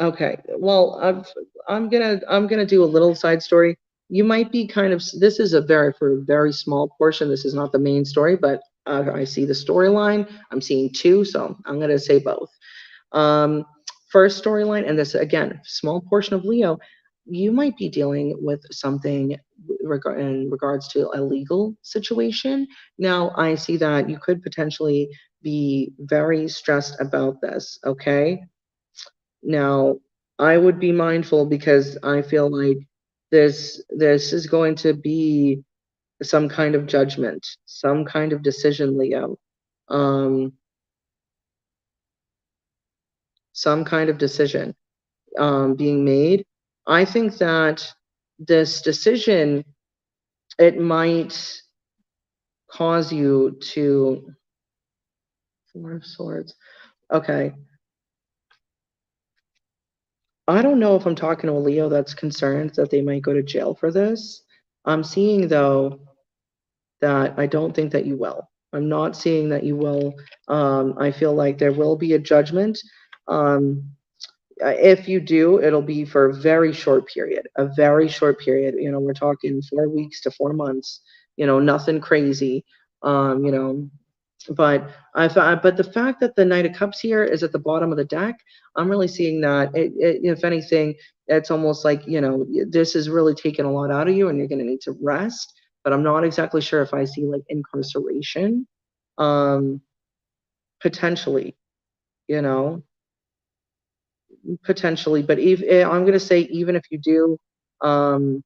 Okay, well, I'm gonna do a little side story. You might be kind of, this is for a very small portion. This is not the main story, but I see the storyline. I'm seeing two, so I'm gonna say both. Um, First storyline, and this again, small portion of Leo. You might be dealing with something in regards to a legal situation. Now, I see that you could potentially be very stressed about this. Okay. Now, I would be mindful, because I feel like this is going to be some kind of judgment, some kind of decision, Leo. Some kind of decision being made. I think that this decision, it might cause you to, Four of Swords. Okay. I don't know if I'm talking to a Leo that's concerned that they might go to jail for this. I'm seeing, though, that I don't think that you will. I'm not seeing that you will. I feel like there will be a judgment. If you do, it'll be for a very short period, a very short period. You know, we're talking 4 weeks to 4 months, you know, nothing crazy. You know, but the fact that the Knight of Cups here is at the bottom of the deck, I'm really seeing that if anything, it's almost like, you know, this is really taking a lot out of you and you're going to need to rest. But I'm not exactly sure if I see like incarceration, potentially, you know, potentially. But I'm going to say, even if you do, um,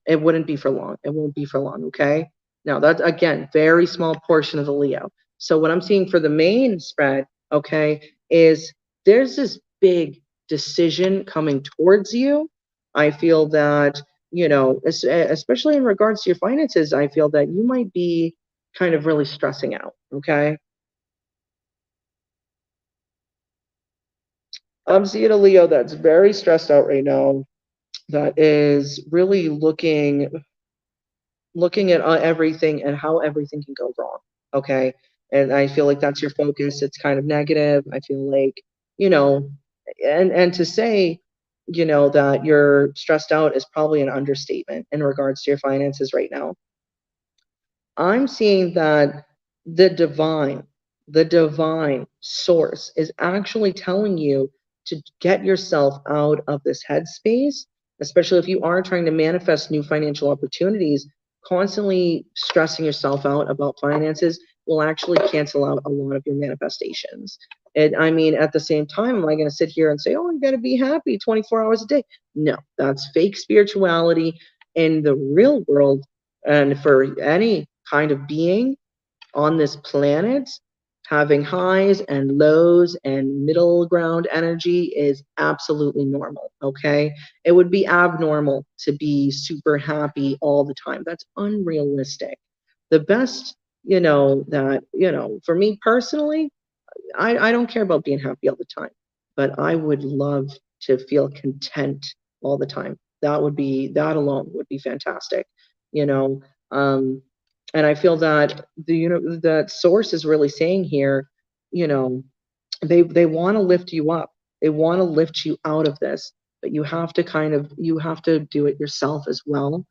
it wouldn't be for long. It won't be for long. Okay. Now, that's again, very small portion of the Leo. So what I'm seeing for the main spread, okay, is there's this big decision coming towards you. I feel that, you know, especially in regards to your finances, I feel that you might be kind of really stressing out. Okay. I'm seeing a Leo that's very stressed out right now, that is really looking at everything and how everything can go wrong. Okay. And I feel like that's your focus. It's kind of negative. I feel like, you know, and to say, you know, that you're stressed out is probably an understatement in regards to your finances right now. I'm seeing that the divine source is actually telling you to get yourself out of this headspace, especially if you are trying to manifest new financial opportunities. constantly stressing yourself out about finances will actually cancel out a lot of your manifestations. And I mean, at the same time, am I going to sit here and say, oh, you got to be happy 24 hours a day? No, that's fake spirituality. In the real world, and for any kind of being on this planet, having highs and lows and middle ground energy is absolutely normal, okay? It would be abnormal to be super happy all the time. That's unrealistic. The best, for me personally, I don't care about being happy all the time, but I would love to feel content all the time. That alone would be fantastic, you know. Um, and I feel that that source is really saying here, you know, they want to lift you up. They want to lift you out of this, but you have to do it yourself as well.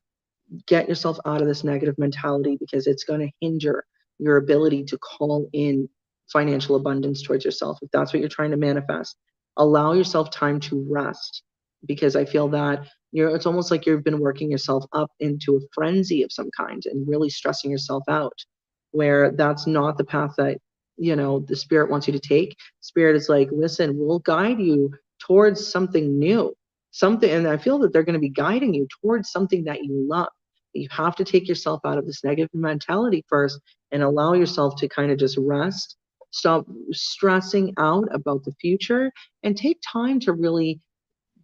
Get yourself out of this negative mentality because it's going to hinder your ability to call in financial abundance towards yourself if that's what you're trying to manifest. Allow yourself time to rest because I feel that it's almost like you've been working yourself up into a frenzy of some kind and really stressing yourself out, where that's not the path that the spirit wants you to take. Spirit is like, listen, we'll guide you towards something new, something, and I feel that they're going to be guiding you towards something that you love. You have to take yourself out of this negative mentality first and allow yourself to kind of just rest, stop stressing out about the future, and take time to really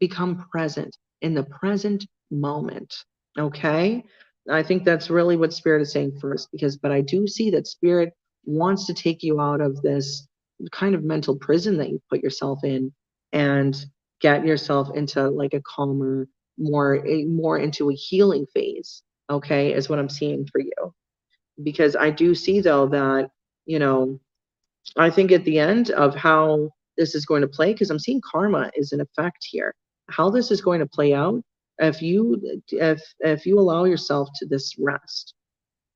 become present in the present moment. Okay? I think that's really what Spirit is saying first, but I do see that Spirit wants to take you out of this kind of mental prison that you put yourself in and get yourself into like a calmer, more into a healing phase. Okay, is what I'm seeing for you. Because I do see though that, you know, I think at the end of how this is going to play, because I'm seeing karma is an effect here. How this is going to play out, if you allow yourself to this rest,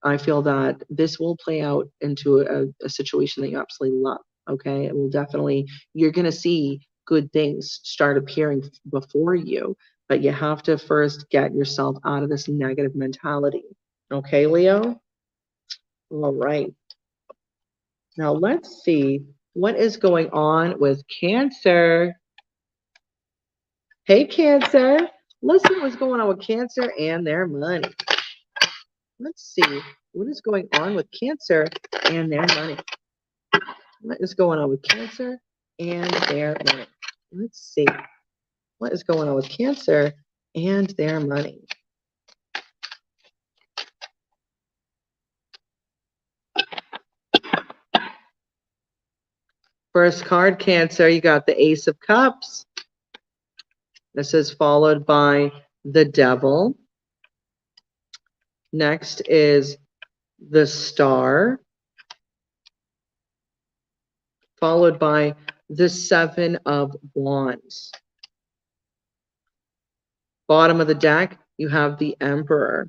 I feel that this will play out into a situation that you absolutely love. Okay, it will definitely. You're gonna see good things start appearing before you, but you have to first get yourself out of this negative mentality. Okay, Leo. All right. Now let's see what is going on with Cancer. Hey, Cancer. Let's see what's going on with Cancer and their money. Let's see what is going on with Cancer and their money. What is going on with Cancer and their money? Let's see what is going on with Cancer and their money. First card, Cancer, you got the Ace of Cups. This is followed by the Devil. Next is the Star, followed by the Seven of Wands. Bottom of the deck, you have the Emperor.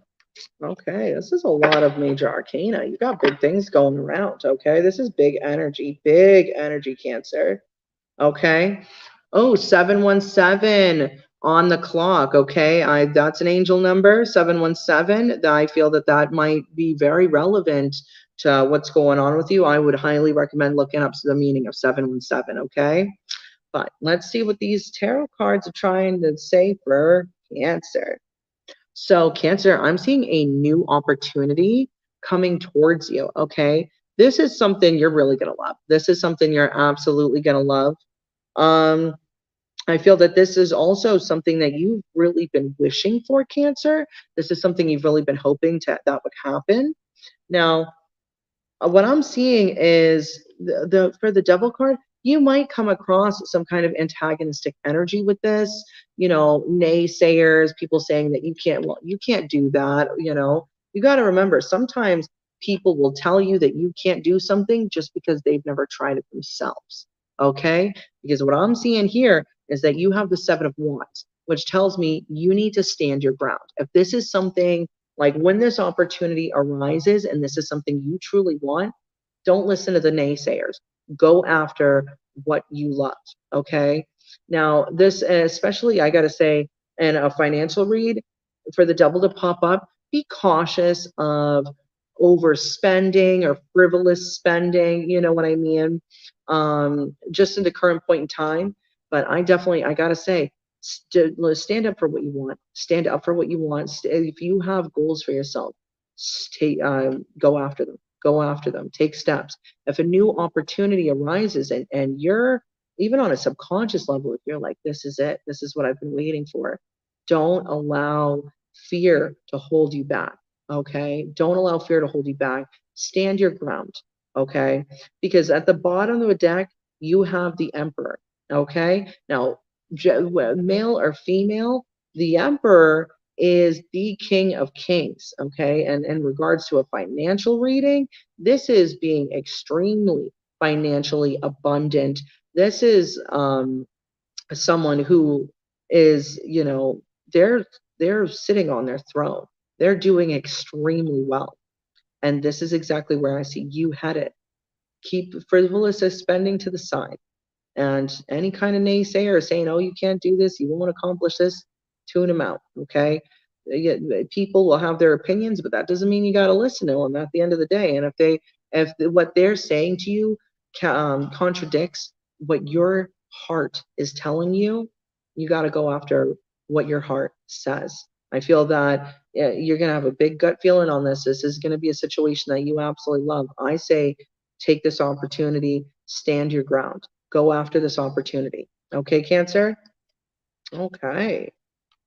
Okay, this is a lot of major arcana. You got big things going around, okay? This is big energy, Cancer. Okay. Oh, 717 on the clock. Okay. That's an angel number, 717. I feel that might be very relevant to what's going on with you. I would highly recommend looking up the meaning of 717. Okay. But let's see what these tarot cards are trying to say for Cancer. So, Cancer, I'm seeing a new opportunity coming towards you. Okay. This is something you're really going to love. This is something you're absolutely going to love. I feel that this is also something that you've really been wishing for, Cancer. This is something you've really been hoping that would happen. Now, what I'm seeing is for the Devil card, you might come across some kind of antagonistic energy with this. Naysayers, people saying that you can't do that. You got to remember, sometimes people will tell you that you can't do something just because they've never tried it themselves. Okay? Because what I'm seeing here is that you have the Seven of Wands, which tells me you need to stand your ground. If this is something like when this opportunity arises and this is something you truly want, don't listen to the naysayers. Go after what you love, okay? Now, this especially, I got to say, in a financial read, for the Devil to pop up, be cautious of overspending or frivolous spending, you know what I mean? Just in the current point in time. But I gotta say, stand up for what you want. Stand up for what you want. If you have goals for yourself, go after them. Go after them. Take steps. If a new opportunity arises and you're even on a subconscious level, if you're like, this is it, this is what I've been waiting for, don't allow fear to hold you back. Okay. Don't allow fear to hold you back. Stand your ground. Okay. Because at the bottom of the deck, you have the Emperor. Okay. Now, male or female, the Emperor is the King of Kings. Okay. And in regards to a financial reading, this is being extremely financially abundant. This is someone who is, they're sitting on their throne. They're doing extremely well. And this is exactly where I see you headed. Keep frivolous spending to the side. And any kind of naysayer saying, oh, you can't do this, you won't accomplish this, tune them out, okay? People will have their opinions, but that doesn't mean you got to listen to them at the end of the day. And if what they're saying to you contradicts what your heart is telling you, you got to go after what your heart says. I feel that you're going to have a big gut feeling on this. This is going to be a situation that you absolutely love. I say take this opportunity, stand your ground, go after this opportunity. Okay, Cancer? Okay,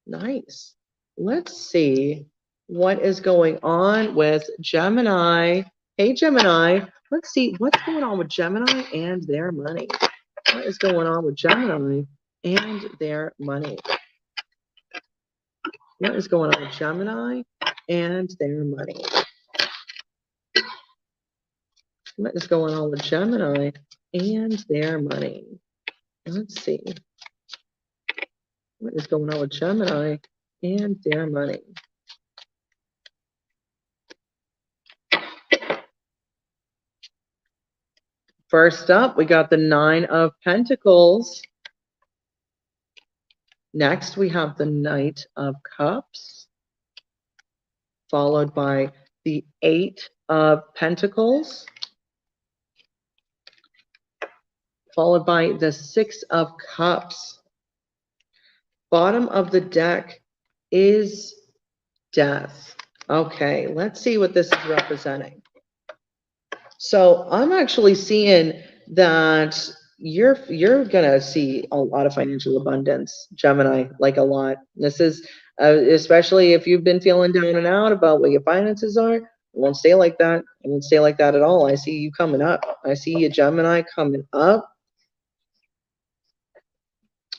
nice. Let's see what is going on with Gemini. Hey, Gemini. Let's see what's going on with Gemini and their money. What is going on with Gemini and their money? What is going on with Gemini and their money? What is going on with Gemini and their money? Let's see. What is going on with Gemini and their money? First up, we got the Nine of Pentacles. Next, we have the Knight of Cups, followed by the Eight of Pentacles, followed by the Six of Cups. Bottom of the deck is Death. Okay, let's see what this is representing. So I'm actually seeing that you're gonna see a lot of financial abundance, Gemini, like a lot. This is especially if you've been feeling down and out about what your finances are. It won't stay like that. It won't stay like that at all. I see you coming up. I see you, Gemini, coming up.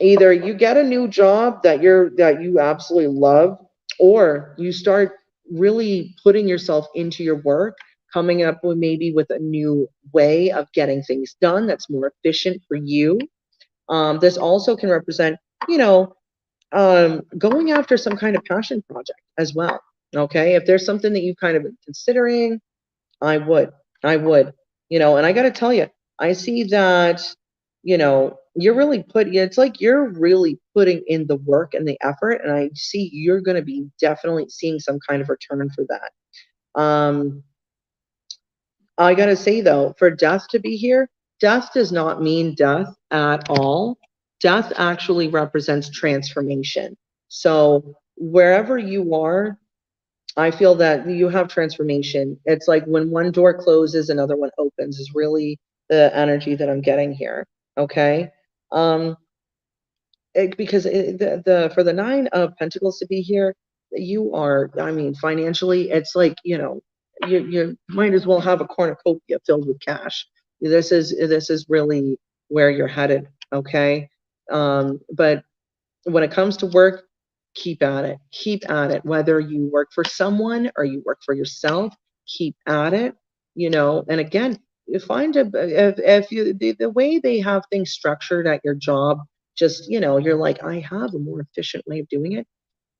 Either you get a new job that you absolutely love, or you start really putting yourself into your work, coming up with maybe with a new way of getting things done that's more efficient for you. This also can represent, going after some kind of passion project as well. Okay, if there's something that you kind of been considering, I would, and I got to tell you, I see that, you're really it's like you're really putting in the work and the effort, and I see you're going to be definitely seeing some kind of return for that. I got to say though, for Death to be here, death does not mean death at all. Death actually represents transformation. So wherever you are, I feel that you have transformation. It's like when one door closes, another one opens is really the energy that I'm getting here. Okay. Because for the Nine of Pentacles to be here, you are, I mean, financially, it's like, you might as well have a cornucopia filled with cash. This is really where you're headed. Okay. But when it comes to work, keep at it. Keep at it. Whether you work for someone or you work for yourself, keep at it. And again, you find if you the way they have things structured at your job, just you're like, I have a more efficient way of doing it.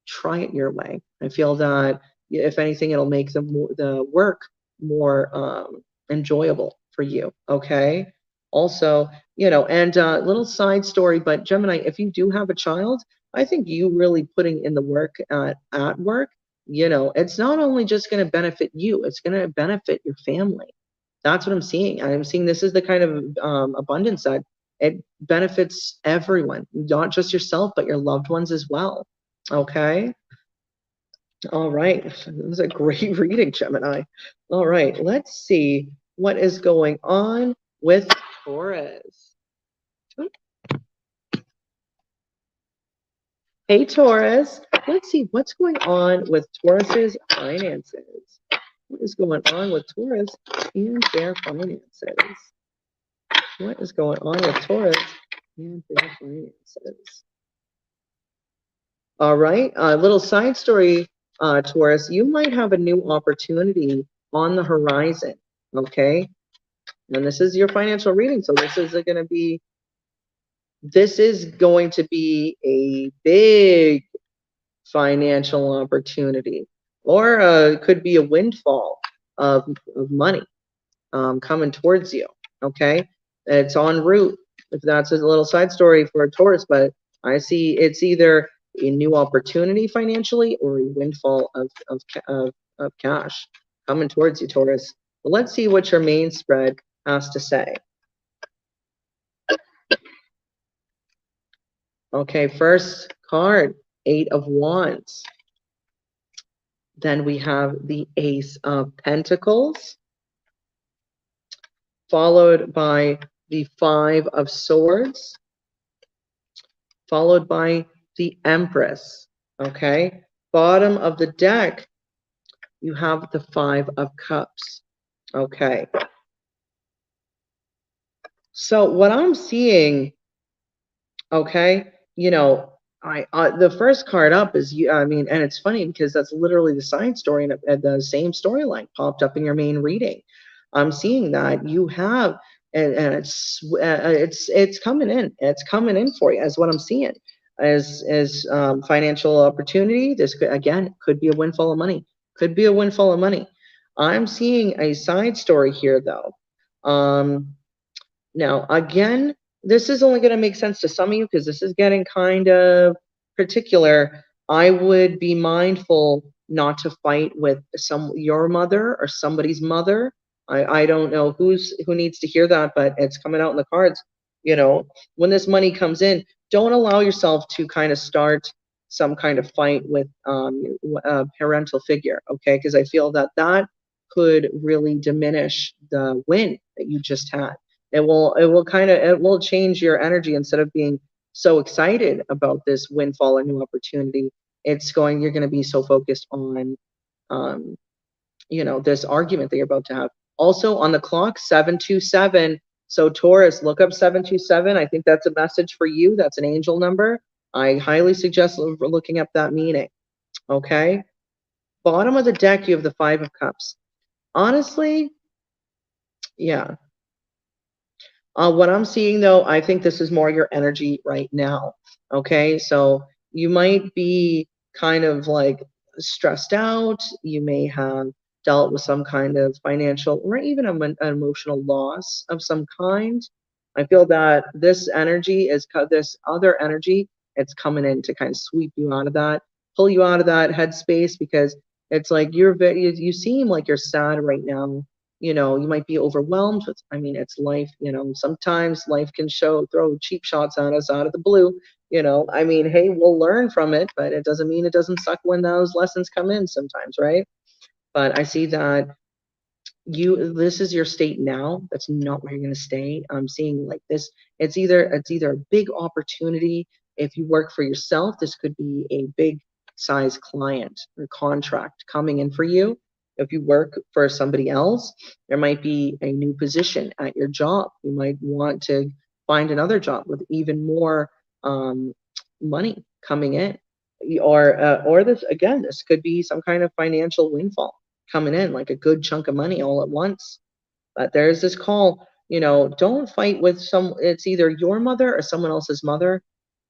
Try it your way. I feel that if anything, it'll make the work more enjoyable for you. Okay. Also, and little side story, but Gemini, if you do have a child, I think you really putting in the work at work it's not only just going to benefit you, it's going to benefit your family. That's what I'm seeing. I'm seeing this is the kind of abundance that it benefits everyone, not just yourself, but your loved ones as well. Okay. All right. This is a great reading, Gemini. All right. Let's see what is going on with Taurus. Hey, Taurus. Let's see what's going on with Taurus's finances. What is going on with Taurus and their finances? What is going on with Taurus and their finances? All right. A little side story, Taurus. You might have a new opportunity on the horizon. Okay. And this is your financial reading. So this is going to be a big financial opportunity, or could be a windfall of money coming towards you. Okay, it's en route. If that's a little side story for a Taurus, but I see it's either a new opportunity financially or a windfall of cash coming towards you, Taurus. But let's see what your main spread has to say. Okay, first card, 8 of Wands. Then we have the Ace of Pentacles, followed by the 5 of Swords, followed by the Empress. Okay, bottom of the deck, you have the 5 of Cups. Okay, so what I'm seeing, okay, the first card up is you. I mean, and it's funny because that's literally the side story, and the same storyline popped up in your main reading. I'm seeing that you have, and it's coming in. It's coming in for you, as what I'm seeing, as financial opportunity. This could be a windfall of money. Could be a windfall of money. I'm seeing a side story here, though. Now, again, this is only going to make sense to some of you because this is getting kind of particular. I would be mindful not to fight with your mother or somebody's mother. I don't know who needs to hear that, but it's coming out in the cards. When this money comes in, don't allow yourself to kind of start some kind of fight with a parental figure, okay? Because I feel that could really diminish the win that you just had. It will change your energy. Instead of being so excited about this windfall or new opportunity, you're going to be so focused on this argument that you're about to have. Also on the clock, 727. So Taurus, look up 727. I think that's a message for you. That's an angel number. I highly suggest looking up that meaning. Okay, bottom of the deck, you have the 5 of Cups. Honestly, yeah. What I'm seeing, though, I think this is more your energy right now. Okay, so you might be kind of like stressed out. You may have dealt with some kind of financial or even an emotional loss of some kind. I feel that this other energy, it's coming in to kind of sweep you out of that, pull you out of that headspace, because it's like you seem like you're sad right now. You might be overwhelmed with, it's life. Sometimes life can throw cheap shots at us out of the blue. Hey, we'll learn from it, but it doesn't mean it doesn't suck when those lessons come in sometimes, right? But I see that this is your state now. That's not where you're going to stay. I'm seeing like this. It's either a big opportunity. If you work for yourself, this could be a big size client or contract coming in for you. If you work for somebody else, there might be a new position at your job. You might want to find another job with even more money coming in, or this could be some kind of financial windfall coming in, like a good chunk of money all at once. But there's this call. Don't fight with it's either your mother or someone else's mother,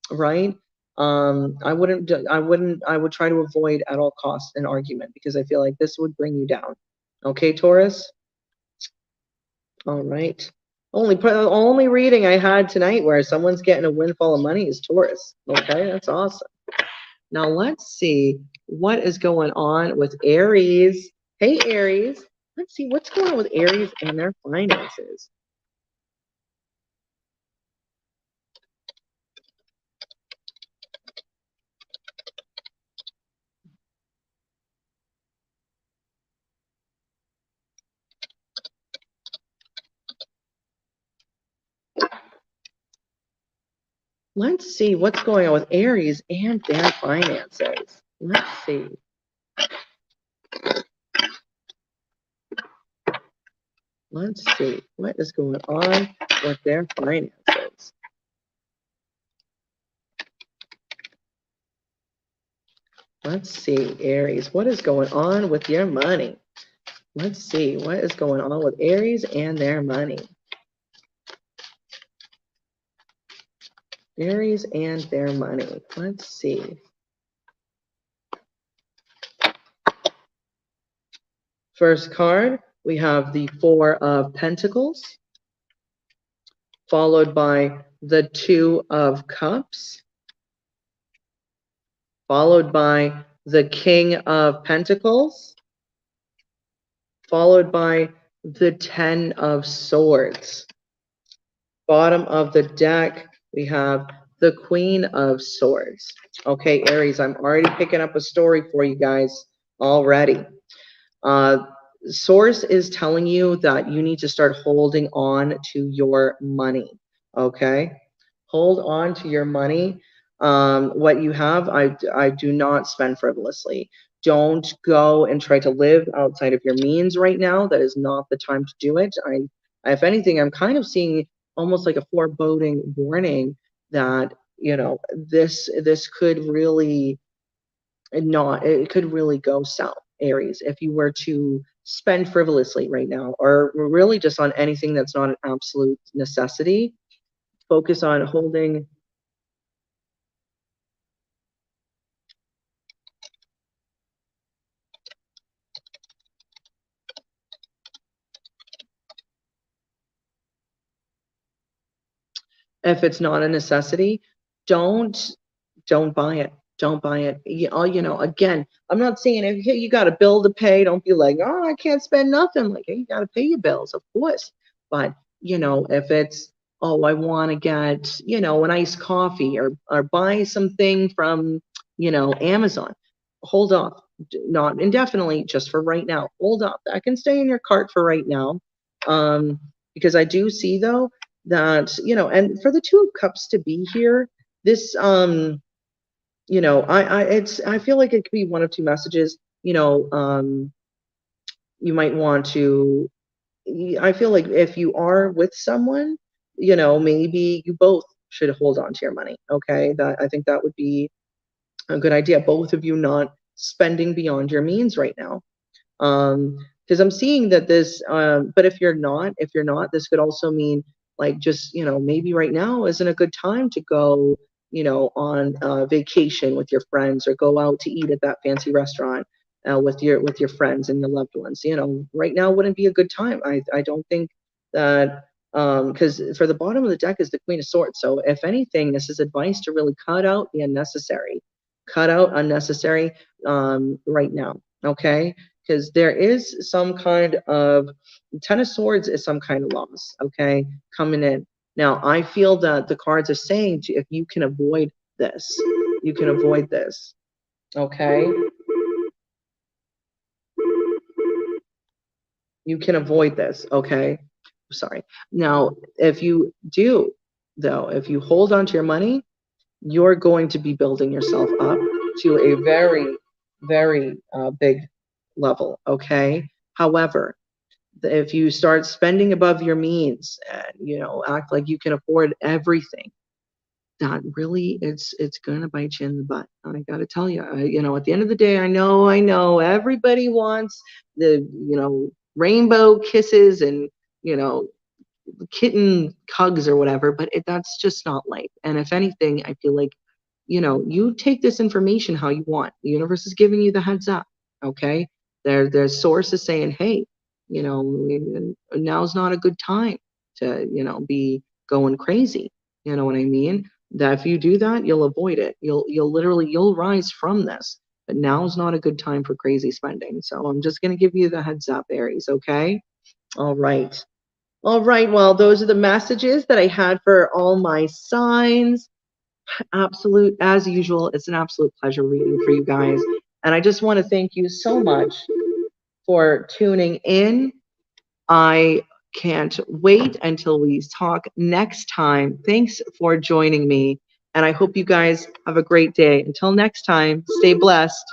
right? I would try to avoid at all costs an argument, because I feel like this would bring you down. Okay, Taurus? All right. Only reading I had tonight where someone's getting a windfall of money is Taurus. Okay, that's awesome. Now let's see what is going on with Aries. Hey, Aries. Let's see what's going on with Aries and their finances. Let's see what's going on with Aries and their finances. Let's see. Let's see what is going on with their finances. Let's see, Aries, what is going on with your money? Let's see what is going on with Aries and their money. Aries and their money. Let's see. First card, we have the Four of Pentacles, followed by the Two of Cups, followed by the King of Pentacles, followed by the Ten of Swords. Bottom of the deck, we have the Queen of Swords. Okay, Aries, I'm already picking up a story for you guys already. Source is telling you that you need to start holding on to your money. Okay, hold on to your money. What you have, I do not spend frivolously. Don't go and try to live outside of your means right now. That is not the time to do it. If anything, I'm kind of seeing almost like a foreboding warning that, you know, this could really not, it could really go south, Aries, if you were to spend frivolously right now, or really just on anything that's not an absolute necessity. Focus on holding. If it's not a necessity, don't buy it. Don't buy it. You know, again, I'm not saying if you got a bill to pay, don't be like, oh, I can't spend nothing. Like, hey, you got to pay your bills, of course. But, you know, if it's, oh, I want to get, you know, an iced coffee, or buy something from, you know, Amazon, hold off. Not indefinitely, just for right now. Hold off. That can stay in your cart for right now. Because I do see, though, that, you know, and for the Two of Cups to be here, this, you know, I feel like it could be one of two messages. You know, you might want to, I feel like if you are with someone, you know, maybe you both should hold on to your money. Okay, that, I think that would be a good idea. Both of you not spending beyond your means right now. Because I'm seeing that this, but if you're not, this could also mean, like, just, you know, maybe right now isn't a good time to go, you know, on vacation with your friends, or go out to eat at that fancy restaurant with your friends and your loved ones. You know, right now wouldn't be a good time. I don't think that, because for the bottom of the deck is the Queen of Swords. So if anything, this is advice to really cut out the unnecessary, right now. Okay, because there is some kind of, Ten of Swords is some kind of loss, okay, coming in. Now, I feel that the cards are saying if you can avoid this, you can avoid this, okay? You can avoid this, okay? Sorry. Now, if you do, though, if you hold on to your money, you're going to be building yourself up to a very, very big level, okay? However, if you start spending above your means and, you know, act like you can afford everything, that really, it's going to bite you in the butt. I got to tell you, you know, at the end of the day, I know everybody wants the, you know, rainbow kisses and, you know, kitten hugs or whatever, but that's just not life. And if anything, I feel like, you know, you take this information how you want. The universe is giving you the heads up, okay? There's sources saying, hey, you know, now's not a good time to, you know, be going crazy. You know what I mean? that if you do that, you'll avoid it. You'll literally, you'll rise from this. But now is not a good time for crazy spending. So I'm just going to give you the heads up, Aries, okay? All right. All right. Well, those are the messages that I had for all my signs. Absolute, as usual, it's an absolute pleasure reading for you guys. And I just want to thank you so much for tuning in. I can't wait until we talk next time. Thanks for joining me. And I hope you guys have a great day. Until next time, stay blessed.